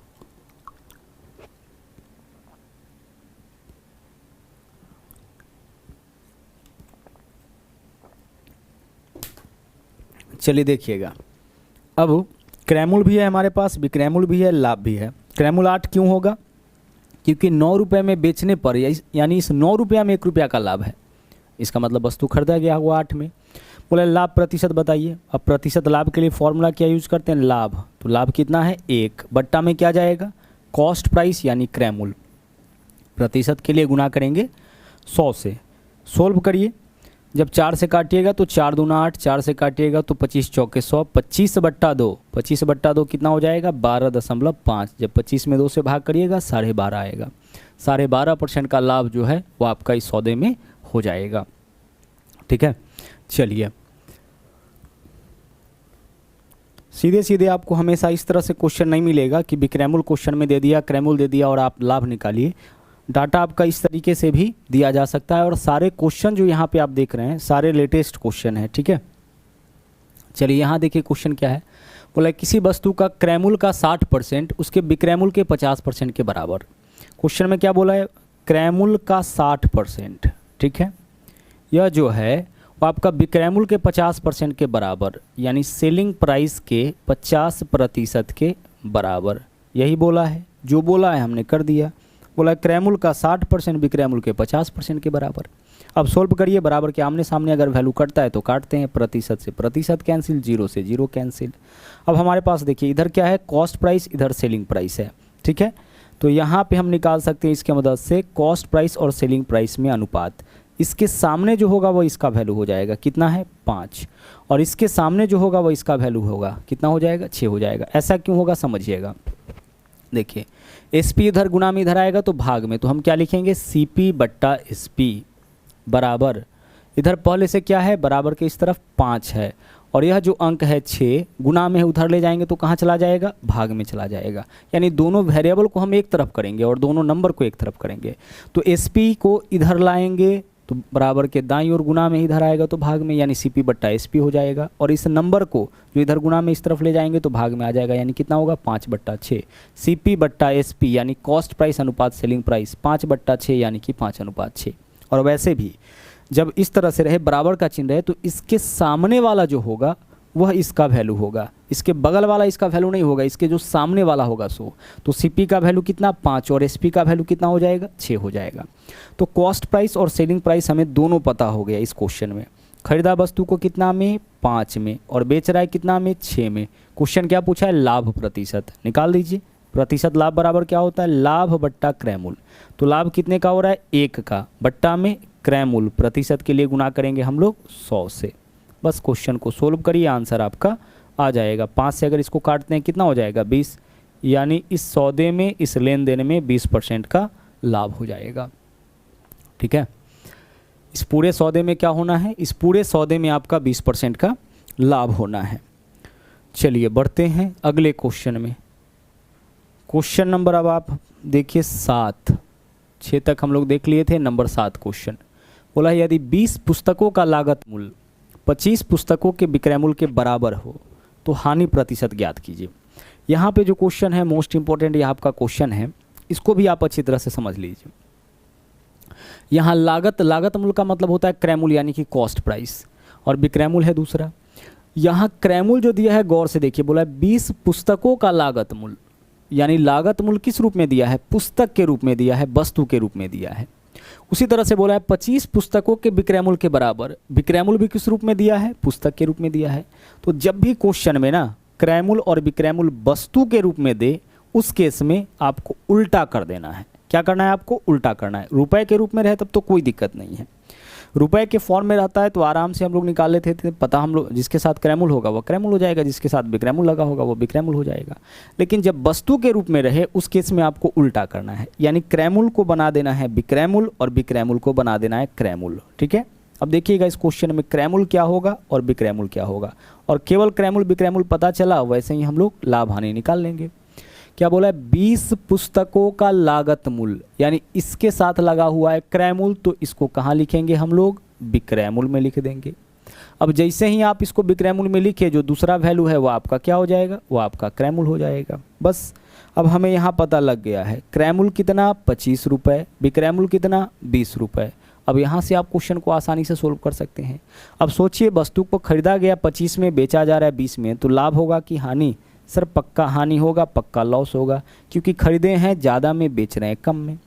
चलिए देखिएगा, अब क्रय मूल्य भी है हमारे पास, विक्रय मूल्य भी है, लाभ भी है। क्रय मूल्य 8 क्यों होगा? क्योंकि 9 रुपये में बेचने पर यानी इस 9 रुपया में 1 रुपया का लाभ है, इसका मतलब वस्तु खरीदा गया हुआ 8 में। बोले लाभ प्रतिशत बताइए। अब प्रतिशत लाभ के लिए फॉर्मूला क्या यूज करते हैं? लाभ। तो लाभ कितना है? 1 बट्टा में क्या जाएगा? कॉस्ट प्राइस यानी क्रय मूल्य। प्रतिशत के लिए गुना करेंगे 100 से। सोल्व करिए, जब 4 से काटिएगा तो 4 दूना 8, 4 से काटिएगा तो 25 चौके 100, 25/2। 25/2 कितना हो जाएगा? 12.5। जब 25 में 2 से भाग करिएगा 12.5 आएगा। 12.5% का लाभ जो है वो आपका इस सौदे में हो जाएगा, ठीक है। चलिए, सीधे सीधे आपको हमेशा इस तरह से क्वेश्चन नहीं मिलेगा कि विक्रय मूल्य क्वेश्चन में दे दिया, क्रय मूल्य दे दिया और आप लाभ निकालिए। डाटा आपका इस तरीके से भी दिया जा सकता है और सारे क्वेश्चन जो यहाँ पे आप देख रहे हैं सारे लेटेस्ट क्वेश्चन है, ठीक है। चलिए यहाँ देखिए क्वेश्चन क्या है। बोला किसी वस्तु का क्रय मूल्य का 60% उसके विक्रय मूल्य के 50% के बराबर। क्वेश्चन में क्या बोला है? क्रय मूल्य का 60%, ठीक है। यह जो है वो आपका विक्रय मूल्य के 50% के बराबर यानी सेलिंग प्राइस के 50% के बराबर, यही बोला है। जो बोला है हमने कर दिया। बोला क्रय मूल्य का 60% विक्रय मूल्य के 50% के बराबर। अब सोल्व करिए, बराबर के आमने सामने अगर वैल्यू कटता है तो काटते हैं, प्रतिशत से प्रतिशत कैंसिल, 0 से 0 कैंसिल। अब हमारे पास देखिए इधर क्या है? कॉस्ट प्राइस, इधर सेलिंग प्राइस है, ठीक है। तो यहाँ पे हम निकाल सकते हैं इसके मदद से कॉस्ट प्राइस और सेलिंग प्राइस में अनुपात। इसके सामने जो होगा वो इसका वैल्यू हो जाएगा, कितना है? 5, और इसके सामने जो होगा वो इसका वैल्यू होगा, कितना हो जाएगा? 6 हो जाएगा। ऐसा क्यों होगा समझिएगा। देखिए SP इधर गुना में इधर आएगा तो भाग में, तो हम क्या लिखेंगे? CP/SP बराबर, इधर पहले से क्या है? बराबर के इस तरफ 5 है और यह जो अंक है 6 गुना में उधर ले जाएंगे तो कहाँ चला जाएगा? भाग में चला जाएगा। यानी दोनों वेरिएबल को हम एक तरफ करेंगे और दोनों नंबर को एक तरफ करेंगे। तो SP को इधर लाएंगे तो बराबर के दाईं ओर गुना में इधर आएगा तो भाग में, यानी CP/SP हो जाएगा। और इस नंबर को जो इधर गुना में इस तरफ ले जाएंगे तो भाग में आ जाएगा, यानी कितना होगा? 5/6। CP/SP यानी कॉस्ट प्राइस अनुपात सेलिंग प्राइस, 5/6 यानी कि 5:6। और वैसे भी जब इस तरह से रहे, बराबर का चिन्ह रहे, तो इसके सामने वाला जो होगा वह इसका वैल्यू होगा, इसके बगल वाला इसका वैल्यू नहीं होगा, इसके जो सामने वाला होगा सो। तो CP का वैल्यू कितना? 5 और SP का वैल्यू कितना हो जाएगा? 6 हो जाएगा। तो कॉस्ट प्राइस और सेलिंग प्राइस हमें दोनों पता हो गया इस क्वेश्चन में। खरीदा वस्तु को कितना में? 5 में, और बेच रहा है कितना में? 6 में। क्वेश्चन क्या पूछा है? लाभ प्रतिशत। निकाल दीजिए। प्रतिशत लाभ बराबर क्या होता है? लाभ बट्टा क्रय मूल्य। तो लाभ कितने का हो रहा है? 1 का, बट्टा में क्रय मूल्य, प्रतिशत के लिए गुना करेंगे हम लोग 100 से। बस क्वेश्चन को सोल्व करिए, आंसर आपका आ जाएगा। 5 से अगर इसको काटते हैं कितना हो जाएगा? 20, यानी इस सौदे में, इस लेन देन में 20% का लाभ हो जाएगा, ठीक है। इस पूरे सौदे में क्या होना है? इस पूरे सौदे में आपका 20% का लाभ होना है। चलिए बढ़ते हैं अगले क्वेश्चन में। क्वेश्चन नंबर अब आप देखिए 7, 6 तक हम लोग देख लिए थे। नंबर 7 क्वेश्चन बोला यदि 20 पुस्तकों का लागत मूल्य 25 पुस्तकों के विक्रय मूल्य के बराबर हो तो हानि प्रतिशत ज्ञात कीजिए। यहाँ पे जो क्वेश्चन है मोस्ट इंपॉर्टेंट ये आपका क्वेश्चन है, इसको भी आप अच्छी तरह से समझ लीजिए। यहाँ लागत मूल्य का मतलब होता है क्रय मूल्य यानी कि कॉस्ट प्राइस, और विक्रय मूल्य है दूसरा। यहाँ क्रय मूल्य जो दिया है गौर से देखिए, बोला 20 पुस्तकों का लागत मूल्य, यानी लागत मूल्य किस रूप में दिया है? पुस्तक के रूप में दिया है, वस्तु के रूप में दिया है। उसी तरह से बोला है 25 पुस्तकों के विक्रय मूल्य के बराबर, विक्रय मूल्य भी किस रूप में दिया है? पुस्तक के रूप में दिया है। तो जब भी क्वेश्चन में ना क्रय मूल्य और विक्रय मूल्य वस्तु के रूप में दे, उस केस में आपको उल्टा कर देना है। क्या करना है? आपको उल्टा करना है। रुपए के रूप में रहे तब तो कोई दिक्कत नहीं है। रुपए के फॉर्म में रहता है तो आराम से हम लोग निकाल लेते थे, पता हम लोग जिसके साथ क्रैमुल होगा वो क्रैमुल हो जाएगा, जिसके साथ बिक्रैमुल लगा होगा वो बिक्रैमुल हो जाएगा। लेकिन जब वस्तु के रूप में रहे उस केस में आपको उल्टा करना है, यानी क्रैमुल को बना देना है बिक्रैमुल और बिक्रैमुल को बना देना है क्रैमुल। ठीक है, अब देखिएगा इस क्वेश्चन में क्रैमुल क्या होगा और बिक्रैमुल क्या होगा, और केवल क्रैमुल बिक्रैमुल पता चला वैसे ही हम लोग लाभ हानि निकाल लेंगे। क्या बोला है, 20 पुस्तकों का लागत मूल्य, यानी इसके साथ लगा हुआ है क्रैमुल तो इसको कहाँ लिखेंगे हम लोग, बिक्रैमुल में लिख देंगे। अब जैसे ही आप इसको बिक्रैमुल में लिखे जो दूसरा वैल्यू है वो आपका क्या हो जाएगा, वो आपका क्रैमुल हो जाएगा। बस अब हमें यहाँ पता लग गया है क्रैमुल कितना 25 रुपये, बिक्रैमुल कितना 20 रुपये। अब यहाँ से आप क्वेश्चन को आसानी से सोल्व कर सकते हैं। अब सोचिए वस्तु को खरीदा गया 25 में, बेचा जा रहा है 20 में, तो लाभ होगा कि हानि, सर पक्का हानि होगा, पक्का लॉस होगा, क्योंकि खरीदे हैं ज़्यादा में, बेच रहे हैं कम में।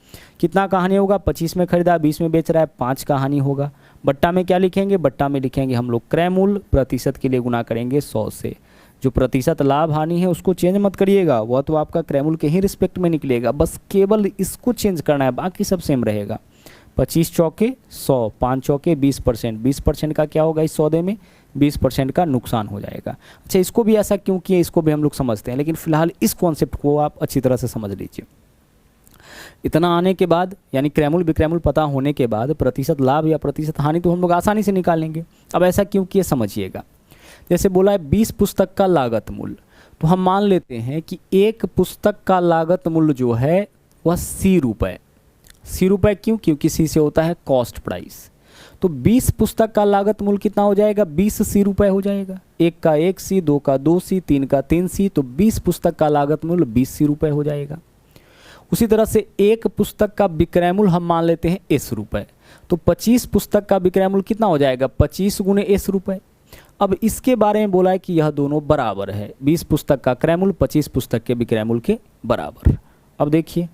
कितना का हानि होगा, 25 में खरीदा 20 में बेच रहा है, 5 का हानि होगा। बट्टा में क्या लिखेंगे, बट्टा में लिखेंगे हम लोग क्रैमुल, प्रतिशत के लिए गुना करेंगे 100 से। जो प्रतिशत लाभ हानि है उसको चेंज मत करिएगा, वह तो आपका क्रैमुल के ही रिस्पेक्ट में निकलेगा, बस केवल इसको चेंज करना है, बाकी सब सेम रहेगा। 25 चौके 100, 5 चौके 20%, 20% का क्या होगा इस सौदे में, 20% का नुकसान हो जाएगा। अच्छा, इसको भी ऐसा क्यों किए इसको भी हम लोग समझते हैं, लेकिन फिलहाल इस कॉन्सेप्ट को आप अच्छी तरह से समझ लीजिए। इतना आने के बाद, यानी क्रैमुल बिक्रैमुल पता होने के बाद प्रतिशत लाभ या प्रतिशत हानि तो हम लोग आसानी से निकाल लेंगे। अब ऐसा क्यों किए समझिएगा। जैसे बोला है 20 पुस्तक का लागत मूल्य, तो हम मान लेते हैं कि एक पुस्तक का लागत मूल्य जो है वह C रुपये। C रुपये क्यों, क्योंकि C से होता है कॉस्ट प्राइस। तो 20 पुस्तक का लागत मूल्य कितना हो जाएगा, 20 C रुपये हो जाएगा। 1 का 1 C, 2 का 2 C, 3 का 3 C, तो 20 पुस्तक का लागत मूल्य 20 C रुपये हो जाएगा। उसी तरह से एक पुस्तक का विक्रय हम मान लेते हैं S रुपये, तो 25 पुस्तक का विक्रय मूल्य कितना हो जाएगा, 25 गुने S रुपये। अब इसके बारे में बोला है कि यह दोनों बराबर है, 20 पुस्तक का क्रय मूल्य 25 पुस्तक के विक्रय मूल्य के बराबर। अब देखिए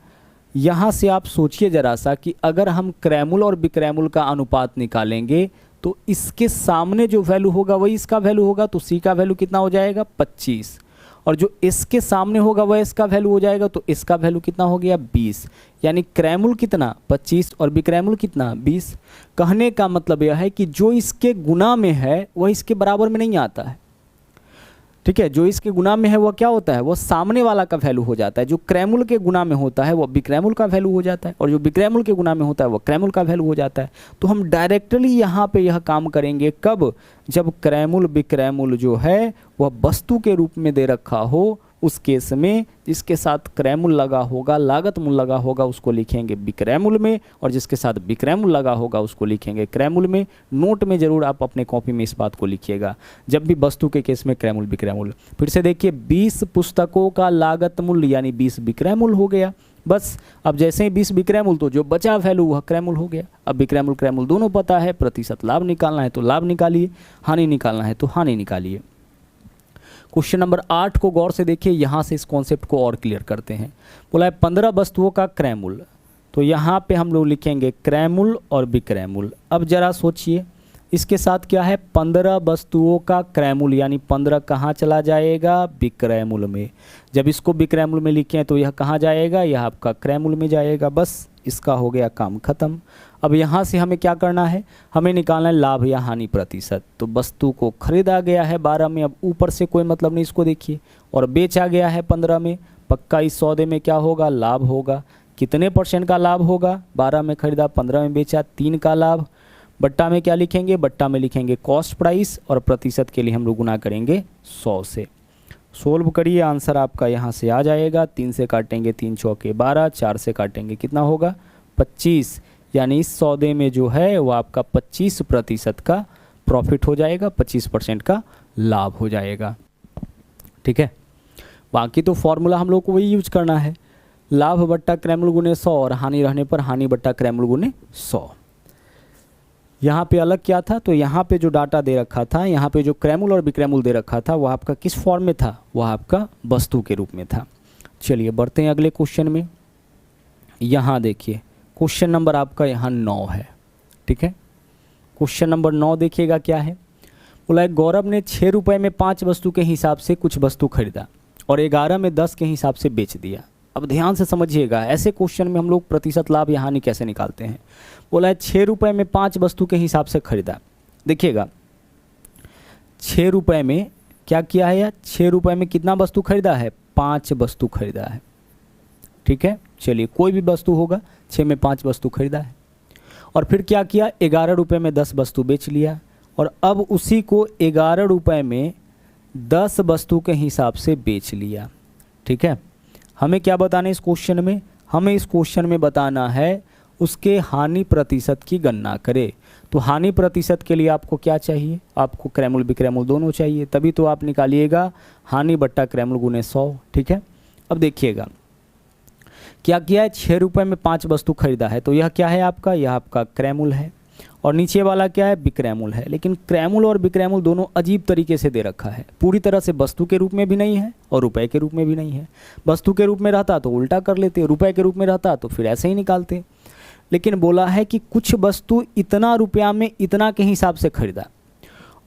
यहाँ से आप सोचिए जरा सा कि अगर हम क्रैमुल और बिक्रैमुल का अनुपात निकालेंगे तो इसके सामने जो वैल्यू होगा वही इसका वैल्यू होगा, तो C का वैल्यू कितना हो जाएगा 25, और जो इसके सामने होगा वह इसका वैल्यू हो जाएगा, तो इसका वैल्यू कितना हो गया 20। यानी क्रैमुल कितना 25 और बिक्रैमुल कितना 20। कहने का मतलब यह है कि जो इसके गुना में है वह इसके बराबर में नहीं आता है। ठीक है, जो इसके गुना में है वह क्या होता है, वह सामने वाला का वैल्यू हो जाता है। जो क्रैमुल के गुना में होता है वह बिक्रैमुल का वैल्यू हो जाता है, और जो बिक्रैमुल के गुना में होता है वह क्रैमुल का वैल्यू हो जाता है। तो हम डायरेक्टली यहाँ पे यह काम करेंगे कब, जब क्रैमुल बिक्रैमुल जो है वह वस्तु के रूप में दे रखा हो, उस केस में जिसके साथ क्रैमुल लगा होगा, लागत मूल्य लगा होगा, उसको लिखेंगे बिक्रैमुल में, और जिसके साथ बिक्रैमुल लगा होगा उसको लिखेंगे क्रैमुल में। नोट में जरूर आप अपने कॉपी में इस बात को लिखिएगा जब भी वस्तु के केस में क्रैमुल बिक्रैमुल। फिर से देखिए 20 पुस्तकों का लागत मूल्य यानी 20 बिक्रैमुल हो गया। बस अब जैसे ही 20 बिक्रैमुल तो जो बचा वैल्यू वह क्रैमुल हो गया। अब बिक्रैमुल क्रैमुल दोनों पता है, प्रतिशत लाभ निकालना है तो लाभ निकालिए, हानि निकालना है तो हानि निकालिए। क्वेश्चन नंबर 8 को गौर से देखिए, यहाँ से इस कॉन्सेप्ट को और क्लियर करते हैं। बोला है 15 वस्तुओं का क्रय मूल्य, तो यहाँ पे हम लोग लिखेंगे क्रय मूल्य और विक्रय मूल्य। अब जरा सोचिए इसके साथ क्या है, 15 वस्तुओं का क्रय मूल्य, यानी 15 कहाँ चला जाएगा, विक्रय मूल्य में। जब इसको विक्रय मूल्य में लिखें तो यह कहाँ जाएगा, यह आपका क्रय मूल्य में जाएगा। बस इसका हो गया काम खत्म। अब यहाँ से हमें क्या करना है, हमें निकालना है लाभ या हानि प्रतिशत। तो वस्तु को खरीदा गया है 12 में, अब ऊपर से कोई मतलब नहीं, इसको देखिए, और बेचा गया है 15 में, पक्का इस सौदे में क्या होगा, लाभ होगा। कितने % का लाभ होगा, 12 में खरीदा 15 में बेचा, 3 का लाभ। बट्टा में क्या लिखेंगे, बट्टा में लिखेंगे कॉस्ट प्राइस, और प्रतिशत के लिए हम लोग गुना करेंगे 100 से। सोल्व करिए, आंसर आपका यहाँ से आ जाएगा। 3 से काटेंगे 3 चौके 12, 4 से काटेंगे कितना होगा 25, यानी इस सौदे में जो है वो आपका 25% का प्रॉफिट हो जाएगा, 25% का लाभ हो जाएगा। ठीक है, बाकी तो फॉर्मूला हम लोग को वही यूज करना है, लाभ बट्टा क्रय मूल्य गुने 100, और हानि रहने पर हानि बट्टा क्रय मूल्य गुने 100। यहाँ पे अलग क्या था, तो यहाँ पे जो डाटा दे रखा था, यहाँ पे जो क्रय मूल्य और विक्रय मूल्य दे रखा था वह आपका किस फॉर्म में था, वह आपका वस्तु के रूप में था। चलिए बढ़ते हैं अगले क्वेश्चन में। यहाँ देखिए क्वेश्चन नंबर आपका यहाँ 9 है। ठीक है, क्वेश्चन नंबर 9 देखिएगा क्या है। बोला है गौरव ने 6 रुपये में 5 वस्तु के हिसाब से कुछ वस्तु खरीदा और 11 में 10 के हिसाब से बेच दिया। अब ध्यान से समझिएगा, ऐसे क्वेश्चन में हम लोग प्रतिशत लाभ या हानि कैसे निकालते हैं। बोला है 6 रुपये में 5 वस्तु के हिसाब से खरीदा। देखिएगा 6 रुपये में क्या किया है यार, 6 रुपये में कितना वस्तु खरीदा है, 5 वस्तु खरीदा है। ठीक है, चलिए कोई भी वस्तु होगा, 6 में 5 वस्तु खरीदा है। और फिर क्या किया, 11 रुपये में 10 वस्तु बेच लिया, और अब उसी को 11 रुपये में 10 वस्तु के हिसाब से बेच लिया। ठीक है, हमें क्या बताना है इस क्वेश्चन में, हमें इस क्वेश्चन में बताना है उसके हानि प्रतिशत की गणना करें। तो हानि प्रतिशत के लिए आपको क्या चाहिए, आपको क्रयमूल्य विक्रयमूल्य दोनों चाहिए, तभी तो आप निकालिएगा हानि बट्टा क्रयमूल्य गुणे 100। ठीक है, अब देखिएगा क्या किया है, 6 रुपये में 5 वस्तु खरीदा है, तो यह क्या है आपका, यह आपका क्रयमूल्य है, और नीचे वाला क्या है, विक्रयमूल्य है। लेकिन क्रयमूल्य और विक्रयमूल्य दोनों अजीब तरीके से दे रखा है, पूरी तरह से वस्तु के रूप में भी नहीं है और रुपए के रूप में भी नहीं है। वस्तु के रूप में रहता तो उल्टा कर लेते, रुपए के रूप में रहता तो फिर ऐसे ही निकालते। लेकिन बोला है कि कुछ वस्तु इतना रुपया में इतना के हिसाब से खरीदा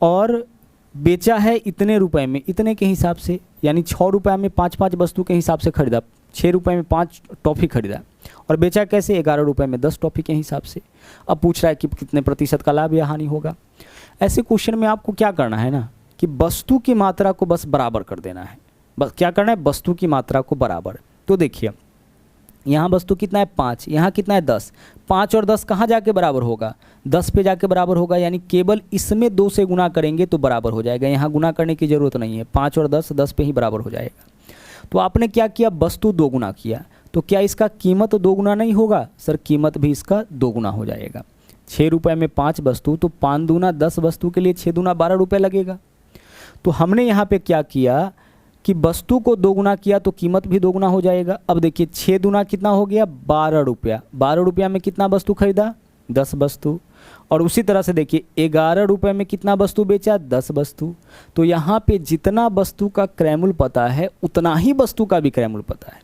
और बेचा है इतने रुपए में इतने के हिसाब से, यानी 6 रुपये में 5 वस्तु के हिसाब से खरीदा, 6 रुपये में 5 टॉफ़ी खरीदा और बेचा कैसे, 11 रुपये में 10 टॉफ़ी के हिसाब से। अब पूछ रहा है कि कितने प्रतिशत का लाभ या हानि होगा। ऐसे क्वेश्चन में आपको क्या करना है ना, कि वस्तु की मात्रा को बस बराबर कर देना है। बस क्या करना है, वस्तु की मात्रा को बराबर। तो देखिए यहाँ वस्तु कितना है 5, यहाँ कितना है 10, 5 और 10 कहाँ जाके बराबर होगा, 10 पे जाके बराबर होगा, यानी केवल इसमें 2 से गुना करेंगे तो बराबर हो जाएगा। यहाँ गुना करने की ज़रूरत नहीं है, 5 और 10 10 पे ही बराबर हो जाएगा। तो आपने क्या किया, वस्तु 2 गुना किया, तो क्या इसका कीमत 2 गुना नहीं होगा, सर कीमत भी इसका 2 गुना हो जाएगा। 6 रुपये में 5 वस्तु, तो 5 दूना 10 वस्तु के लिए 6 दूना 12 रुपये लगेगा। तो हमने यहाँ पे क्या किया कि वस्तु को 2 गुना किया तो कीमत भी 2 गुना हो जाएगा। अब देखिए 6 दूना कितना हो गया, 12 रुपया, 12 रुपया में कितना वस्तु खरीदा, 10 वस्तु। और उसी तरह से देखिए 11 रुपये में कितना वस्तु बेचा, 10 वस्तु। तो यहाँ पे जितना वस्तु का क्रयमूल्य पता है उतना ही वस्तु का भी क्रयमूल्य पता है।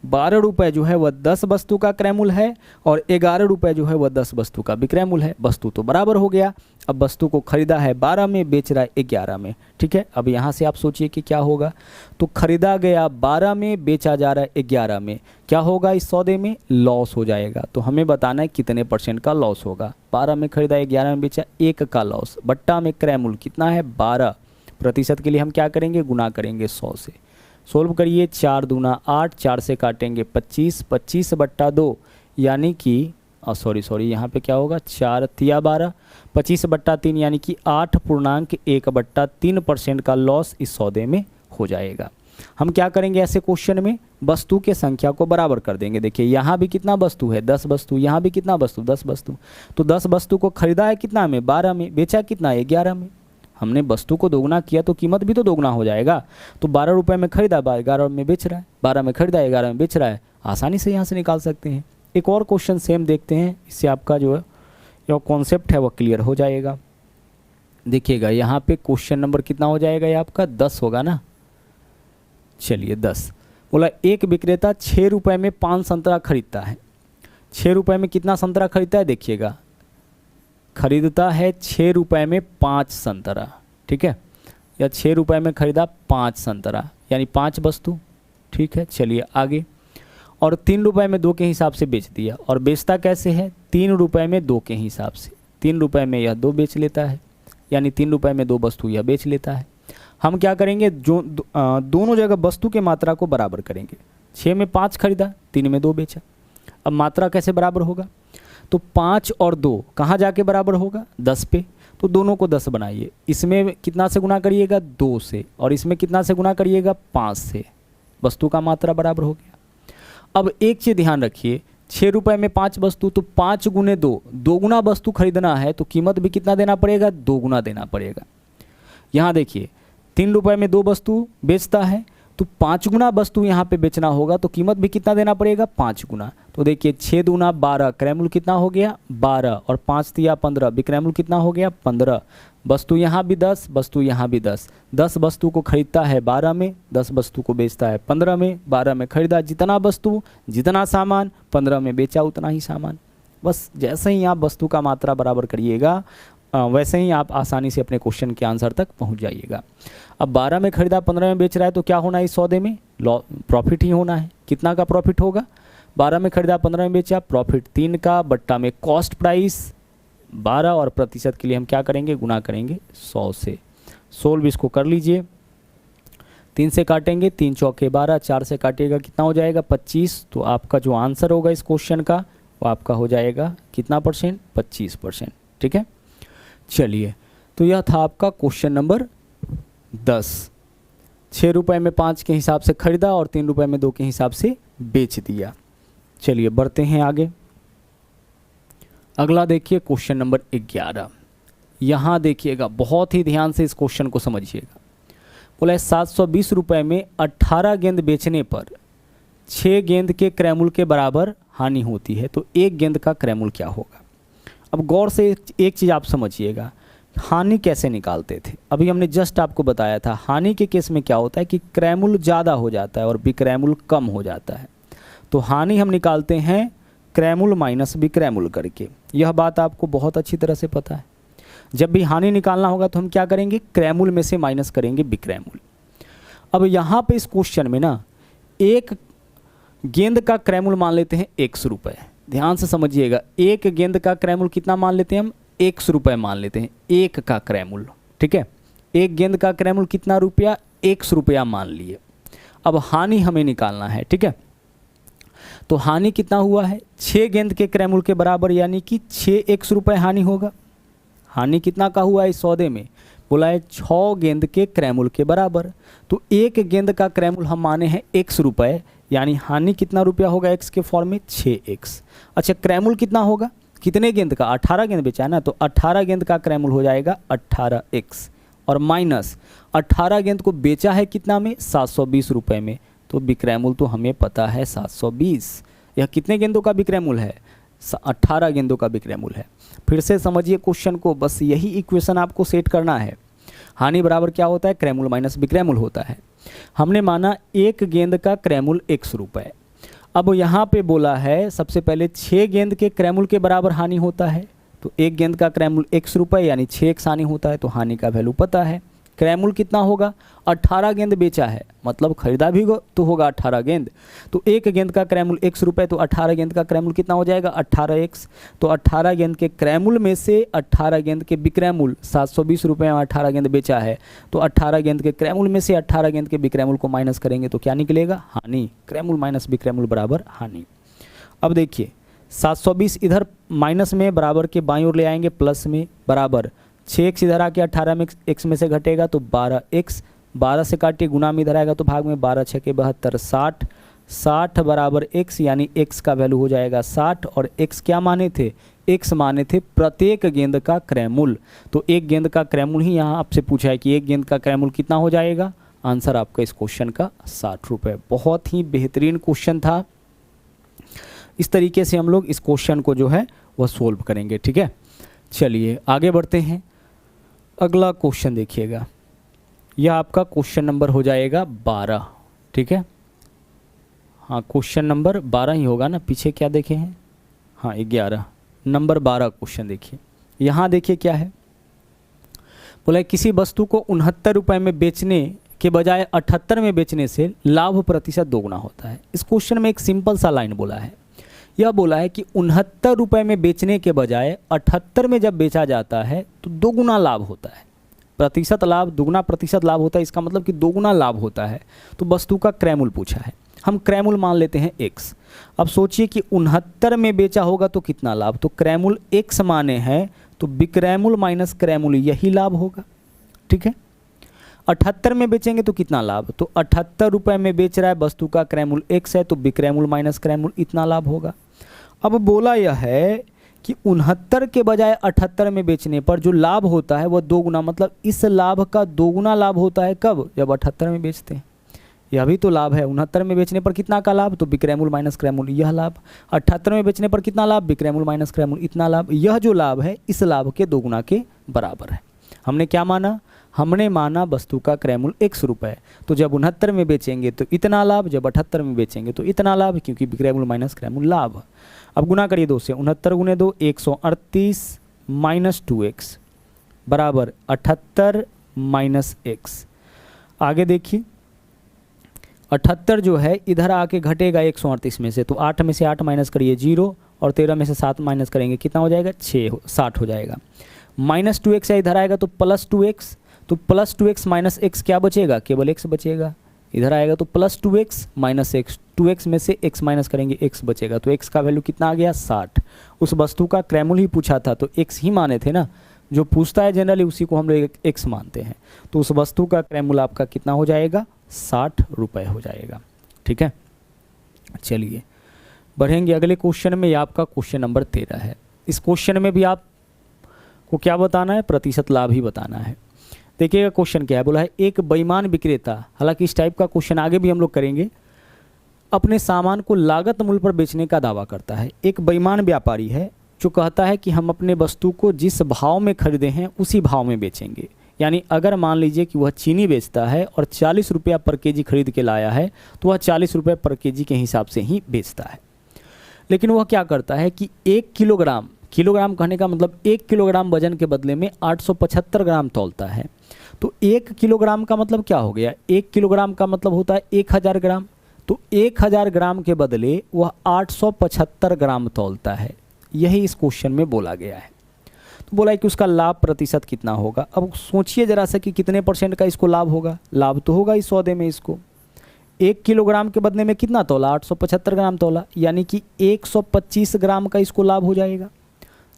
12 रुपये जो है वह 10 वस्तु का क्रयमूल्य है और 11 रुपये जो है वह 10 वस्तु का विक्रयमूल्य है। वस्तु तो बराबर हो गया। अब वस्तु को खरीदा है 12 में, बेच रहा है 11 में। ठीक है, अब यहाँ से आप सोचिए कि क्या होगा। तो खरीदा गया 12 में, बेचा जा रहा है 11 में, क्या होगा, इस सौदे में लॉस हो जाएगा। तो हमें बताना है कितने % का लॉस होगा। 12 में खरीदा, 11 में बेचा, 1 का लॉस, बट्टा में क्रयमूल्य कितना है 12, प्रतिशत के लिए हम क्या करेंगे, गुना करेंगे 100 से। सोल्व करिए, 4 दूना 8, 4 से काटेंगे 25, 25 बट्टा 2 यानी कि सॉरी यहाँ पे क्या होगा, 4 तिया 12, 25 बट्टा 3 यानी कि 8.1/3% का लॉस इस सौदे में हो जाएगा। हम क्या करेंगे ऐसे क्वेश्चन में, वस्तु के संख्या को बराबर कर देंगे। देखिए यहाँ भी कितना वस्तु है, 10 वस्तु, यहाँ भी कितना वस्तु, 10 वस्तु। तो 10 वस्तु को खरीदा है कितना में, 12 में, बेचा कितना है, 11 में। हमने वस्तु को 2 गुना किया तो कीमत भी तो 2 गुना हो जाएगा। तो 12 रुपये में खरीदा, 11 में बेच रहा है, 12 में खरीदा, 11 में बेच रहा है। आसानी से यहाँ से निकाल सकते हैं। एक और क्वेश्चन सेम देखते हैं, इससे आपका जो है यह कॉन्सेप्ट है वह क्लियर हो जाएगा। देखिएगा यहाँ पे क्वेश्चन नंबर कितना हो जाएगा, ये आपका 10 होगा ना। चलिए 10 बोला, एक विक्रेता 6 रुपये में 5 संतरा खरीदता है। 6 रुपये में कितना संतरा खरीदता है, देखिएगा खरीदता है 6 रुपये में 5 संतरा। ठीक है, या 6 रुपये में खरीदा 5 संतरा यानी 5 वस्तु। ठीक है, चलिए आगे। और 3 रुपये में 2 के हिसाब से बेच दिया, और बेचता कैसे है, 3 रुपये में 2 के हिसाब से। 3 रुपये में यह 2 बेच लेता है, यानी 3 रुपये में 2 वस्तु यह बेच लेता है। हम क्या करेंगे, जो दोनों जगह वस्तु के मात्रा को बराबर करेंगे। 6 में 5 खरीदा, 3 में 2 बेचा। अब मात्रा कैसे बराबर होगा, तो 5 और 2 कहाँ जाके बराबर होगा, 10 पे। तो दोनों को 10 बनाइए, इसमें कितना से गुना करिएगा, 2 से, और इसमें कितना से गुना करिएगा, 5 से। वस्तु का मात्रा बराबर हो गया। अब एक चीज़ ध्यान रखिए, 6 रुपये में 5 वस्तु, तो 5 गुने 2, 2 गुना वस्तु खरीदना है तो कीमत भी कितना देना पड़ेगा, 2 गुना देना पड़ेगा। यहाँ देखिए 3 रुपये में 2 वस्तु बेचता है तो 5 गुना वस्तु यहाँ पे बेचना होगा, तो कीमत भी कितना देना पड़ेगा, 5 गुना। तो देखिए 6 दूना 12, क्रयमूल्य कितना हो गया 12, और 5 तिया 15, विक्रयमूल्य कितना हो गया 15। वस्तु यहाँ भी 10, वस्तु यहाँ भी 10। 10 वस्तु को खरीदता है 12 में, 10 वस्तु को बेचता है 15 में। 12 में खरीदा जितना वस्तु, जितना सामान, 15 में बेचा उतना ही सामान। बस जैसे ही आप वस्तु का मात्रा बराबर करिएगा वैसे ही आप आसानी से अपने क्वेश्चन के आंसर तक पहुंच जाइएगा। अब 12 में खरीदा, 15 में बेच रहा है, तो क्या होना है इस सौदे में, प्रॉफिट ही होना है। कितना का प्रॉफिट होगा? 12 में खरीदा 15 में बेचा, प्रॉफिट 3 का, बट्टा में कॉस्ट प्राइस 12 और प्रतिशत के लिए हम क्या करेंगे? गुना करेंगे 100 से। सोल्व इसको कर लीजिए। 3 से काटेंगे, 3 चौके 12, 4 से काटिएगा कितना हो जाएगा? 25। तो आपका जो आंसर होगा इस क्वेश्चन का वो आपका हो जाएगा कितना %? 25%। ठीक है, चलिए, तो यह था आपका क्वेश्चन नंबर 10। 6 रुपये में 5 के हिसाब से खरीदा और 3 रुपये में 2 के हिसाब से बेच दिया। चलिए बढ़ते हैं आगे। अगला देखिए क्वेश्चन नंबर 11। यहाँ देखिएगा, बहुत ही ध्यान से इस क्वेश्चन को समझिएगा। बोला है 720 रुपये में 18 गेंद बेचने पर 6 गेंद के क्रयमूल्य के बराबर हानि होती है, तो 1 गेंद का क्रयमूल्य क्या होगा? अब गौर से एक चीज़ आप समझिएगा, हानि कैसे निकालते थे? अभी हमने जस्ट आपको बताया था, हानि के केस में क्या होता है कि क्रयमूल्य ज़्यादा हो जाता है और विक्रयमूल्य कम हो जाता है। तो हानि हम निकालते हैं क्रयमूल्य माइनस विक्रयमूल्य करके। यह बात आपको बहुत अच्छी तरह से पता है। जब भी हानि निकालना होगा तो हम क्या करेंगे? क्रयमूल्य में से माइनस करेंगे विक्रयमूल्य। अब यहाँ पे इस क्वेश्चन में ना, एक गेंद का क्रयमूल्य मान लेते हैं 100 रुपये। ध्यान से समझिएगा, एक गेंद का क्रयमूल्य कितना मान लेते हैं हम? 100 रुपये मान लेते हैं, एक का क्रयमूल्य। ठीक है, एक गेंद का क्रयमूल्य कितना रुपया? 100 रुपया मान लिए। अब हानि हमें निकालना है। ठीक है, तो हानि कितना हुआ है? 6 गेंद के क्रयमूल्य के बराबर, यानी कि 6 100 रुपये हानि होगा। हानि कितना का हुआ है इस सौदे में? बोला है 6 गेंद के क्रयमूल्य के बराबर। तो एक गेंद का क्रयमूल्य हम माने हैं 100 रुपये, यानी हानि कितना रुपया होगा x के फॉर्म में? 6x। अच्छा, क्रयमूल्य कितना होगा? कितने गेंद का? 18 गेंद बेचा है ना, तो 18 गेंद का क्रयमूल्य हो जाएगा 18x, और माइनस 18 गेंद को बेचा है कितना में? 720 रुपये में। तो विक्रयमूल्य तो हमें पता है 720। यह कितने गेंदों का विक्रयमूल्य है? 18 गेंदों का विक्रयमूल्य है। फिर से समझिए क्वेश्चन को, बस यही इक्वेशन आपको सेट करना है। हानि बराबर क्या होता है? क्रयमूल्य माइनस विक्रयमूल्य होता है। हमने माना एक गेंद का क्रयमूल्य 100 रुपये। अब यहाँ पे बोला है सबसे पहले 6 गेंद के क्रयमूल्य के बराबर हानि होता है, तो एक गेंद का क्रयमूल्य 100 रुपये यानी 6x हानि होता है। तो हानि का वैल्यू पता है। क्रयमूल्य कितना होगा? 18 गेंद बेचा है, मतलब खरीदा भी तो होगा 18 गेंद। तो एक गेंद का क्रयमूल्य 100 रुपये, तो 18 गेंद का क्रयमूल्य कितना हो जाएगा? 18x। तो 18 गेंद के क्रयमूल्य में से 18 गेंद के विक्रयमूल्य 720 रुपये में 18 गेंद बेचा है, तो 18 गेंद के क्रयमूल्य में से 18 गेंद के विक्रयमूल्य को माइनस करेंगे तो क्या निकलेगा? हानि। क्रयमूल्य माइनस विक्रयमूल्य बराबर हानि। अब देखिए 720 इधर माइनस में, बराबर के बाईं ओर ले आएंगे प्लस में, बराबर 6x इधर आके 18 में x में से घटेगा तो 12x, 12 से काटिए गुना में इधर आएगा तो भाग में, 12 6 के 72, 60, 60 बराबर x, यानी x का वैल्यू हो जाएगा 60। और x क्या माने थे? x माने थे प्रत्येक गेंद का क्रयमूल्य। तो एक गेंद का क्रयमूल्य ही यहाँ आपसे पूछा है कि एक गेंद का क्रयमूल्य कितना हो जाएगा? आंसर आपका इस क्वेश्चन का 60 रुपये। बहुत ही बेहतरीन क्वेश्चन था। इस तरीके से हम लोग इस क्वेश्चन को जो है वह सोल्व करेंगे। ठीक है, चलिए आगे बढ़ते हैं। अगला क्वेश्चन देखिएगा, यह आपका क्वेश्चन नंबर हो जाएगा 12। ठीक है, हाँ क्वेश्चन नंबर 12 ही होगा ना, पीछे क्या देखे हैं? हाँ 11, नंबर 12 क्वेश्चन देखिए। यहाँ देखिए क्या है, बोला है किसी वस्तु को 69 रुपये में बेचने के बजाय 78 में बेचने से लाभ प्रतिशत दोगुना होता है। इस क्वेश्चन में एक सिंपल सा लाइन बोला है। यह बोला है कि 69 रुपये में बेचने के बजाय 78 में जब बेचा जाता है तो दोगुना लाभ होता है। प्रतिशत लाभ, दुगुना प्रतिशत लाभ होता है, इसका मतलब कि दोगुना लाभ होता है। तो वस्तु का क्रयमूल्य पूछा है, हम क्रयमूल्य मान लेते हैं x। अब सोचिए कि 69 में बेचा होगा तो कितना लाभ? तो क्रयमूल्य x माने हैं, तो विक्रयमूल्य माइनस क्रयमूल्य यही लाभ होगा। ठीक है, 78 में बेचेंगे तो कितना लाभ? तो 78 रुपये में बेच रहा है, वस्तु का क्रयमूल्य x है, तो विक्रयमूल्य माइनस क्रयमूल्य इतना लाभ होगा। अब बोला यह है कि 69 के बजाय 78 में बेचने पर जो लाभ होता है वह दोगुना, मतलब इस लाभ का दोगुना लाभ होता है कब? जब 78 में बेचते हैं। यह भी तो लाभ है। 69 में बेचने पर कितना का लाभ? तो विक्रयमूल्य माइनस क्रयमूल्य यह लाभ। 78 में बेचने पर कितना लाभ? विक्रयमूल्य माइनस क्रयमूल्य इतना लाभ। यह जो लाभ है इस लाभ के दोगुना के बराबर है। हमने क्या माना? हमने माना वस्तु का क्रयमूल्य 100 रुपये, तो जब 69 में बेचेंगे तो इतना लाभ, जब 78 में बेचेंगे तो इतना लाभ, क्योंकि विक्रयमूल्य माइनस क्रयमूल्य लाभ। अब गुना करिए 2 से, 69 गुने 2 138 माइनस 2x बराबर 78 माइनस x। आगे देखिए 78 जो है इधर आके घटेगा 138 में से, तो 8 में से 8 माइनस करिए 0, और 13 में से 7 माइनस करेंगे कितना हो जाएगा 60 हो जाएगा। माइनस 2x इधर आएगा तो प्लस 2x, तो प्लस 2x माइनस x क्या बचेगा, केवल x बचेगा। इधर आएगा तो plus 2x minus x, 2x में से x माइनस करेंगे x बचेगा, तो x का वैल्यू कितना आ गया 60। उस वस्तु का क्रयमूल ही पूछा था तो x ही माने थे ना, जो पूछता है जनरली उसी को हम लोग x मानते हैं। तो उस वस्तु का क्रयमूल आपका कितना हो जाएगा 60 रुपये हो जाएगा। ठीक है, चलिए बढ़ेंगे अगले क्वेश्चन में। ये आपका क्वेश्चन नंबर 13 है। इस क्वेश्चन में भी आपको क्या बताना है, प्रतिशत लाभ ही बताना है। देखिएगा क्वेश्चन क्या है, बोला है एक बेईमान विक्रेता, हालांकि इस टाइप का क्वेश्चन आगे भी हम लोग करेंगे, अपने सामान को लागत मूल्य पर बेचने का दावा करता है। एक बेईमान व्यापारी है जो कहता है कि हम अपने वस्तु को जिस भाव में खरीदे हैं उसी भाव में बेचेंगे। यानी अगर मान लीजिए कि वह चीनी बेचता है और 40 रुपया पर केजी खरीद के लाया है, तो वह 40 रुपये पर केजी के हिसाब से ही बेचता है। लेकिन वह क्या करता है कि 1 किलोग्राम, किलोग्राम कहने का मतलब 1 किलोग्राम वजन के बदले में 875 ग्राम तौलता है। तो 1 किलोग्राम का मतलब क्या हो गया, 1 किलोग्राम का मतलब होता है 1000 ग्राम, तो 1000 ग्राम के बदले वह 875 ग्राम तौलता है। यही इस क्वेश्चन में बोला गया है। तो बोला है कि उसका लाभ प्रतिशत कितना होगा। अब सोचिए जरा सा कि कितने % का इसको लाभ होगा। लाभ तो होगा इस सौदे में, इसको 1 किलोग्राम के बदले में कितना तौला, 875 ग्राम तौला, यानी कि 125 ग्राम का इसको लाभ हो जाएगा।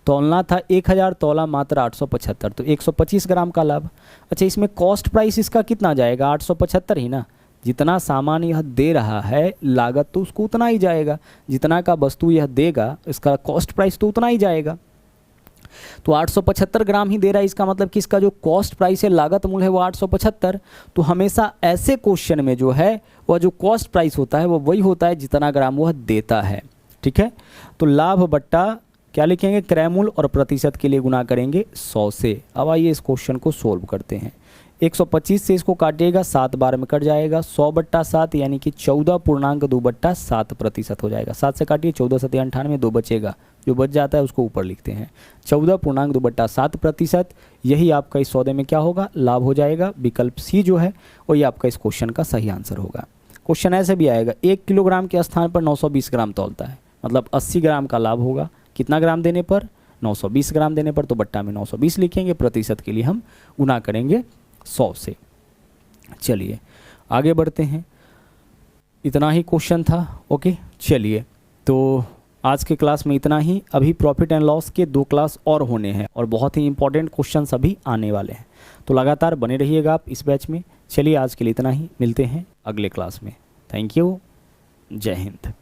तौलना था 1000, तौला मात्र 875, तो 125 ग्राम का लाभ। अच्छा, इसमें कॉस्ट प्राइस इसका कितना जाएगा, 875 ही ना। जितना सामान यह दे रहा है लागत तो उसको उतना ही जाएगा, जितना का वस्तु यह देगा इसका कॉस्ट प्राइस तो उतना ही जाएगा। तो 875 ग्राम ही दे रहा है, इसका मतलब कि इसका जो कॉस्ट प्राइस है, लागत मूल्य है वो 875। तो हमेशा ऐसे क्वेश्चन में जो है वह जो कॉस्ट प्राइस होता है वो वही होता है जितना ग्राम वह देता है। ठीक है, तो लाभ बट्टा क्या लिखेंगे, क्रयमूल्य और प्रतिशत के लिए गुना करेंगे 100 से। अब आइए इस क्वेश्चन को सोल्व करते हैं। 125 से इसको काटिएगा 7 बार में कट जाएगा, 100/7 यानी कि 14.2/7% हो जाएगा। 7 से काटिए, 14 7 98, 2 बचेगा, जो बच जाता है उसको ऊपर लिखते हैं। 14.2/7%, यही आपका इस सौदे में क्या होगा, लाभ हो जाएगा। विकल्प सी जो है वही आपका इस क्वेश्चन का सही आंसर होगा। क्वेश्चन ऐसे भी आएगा, 1 किलोग्राम के स्थान पर 920 ग्राम तौलता है, मतलब 80 ग्राम का लाभ होगा। कितना ग्राम देने पर, 920 ग्राम देने पर, तो बट्टा में 920 लिखेंगे। प्रतिशत के लिए हम गुना करेंगे 100 से। चलिए आगे बढ़ते हैं, इतना ही क्वेश्चन था। ओके, चलिए तो आज के क्लास में इतना ही। अभी प्रॉफिट एंड लॉस के 2 क्लास और होने हैं और बहुत ही इंपॉर्टेंट क्वेश्चन अभी आने वाले हैं, तो लगातार बने रहिएगा आप इस बैच में। चलिए आज के लिए इतना ही, मिलते हैं अगले क्लास में। थैंक यू, जय हिंद।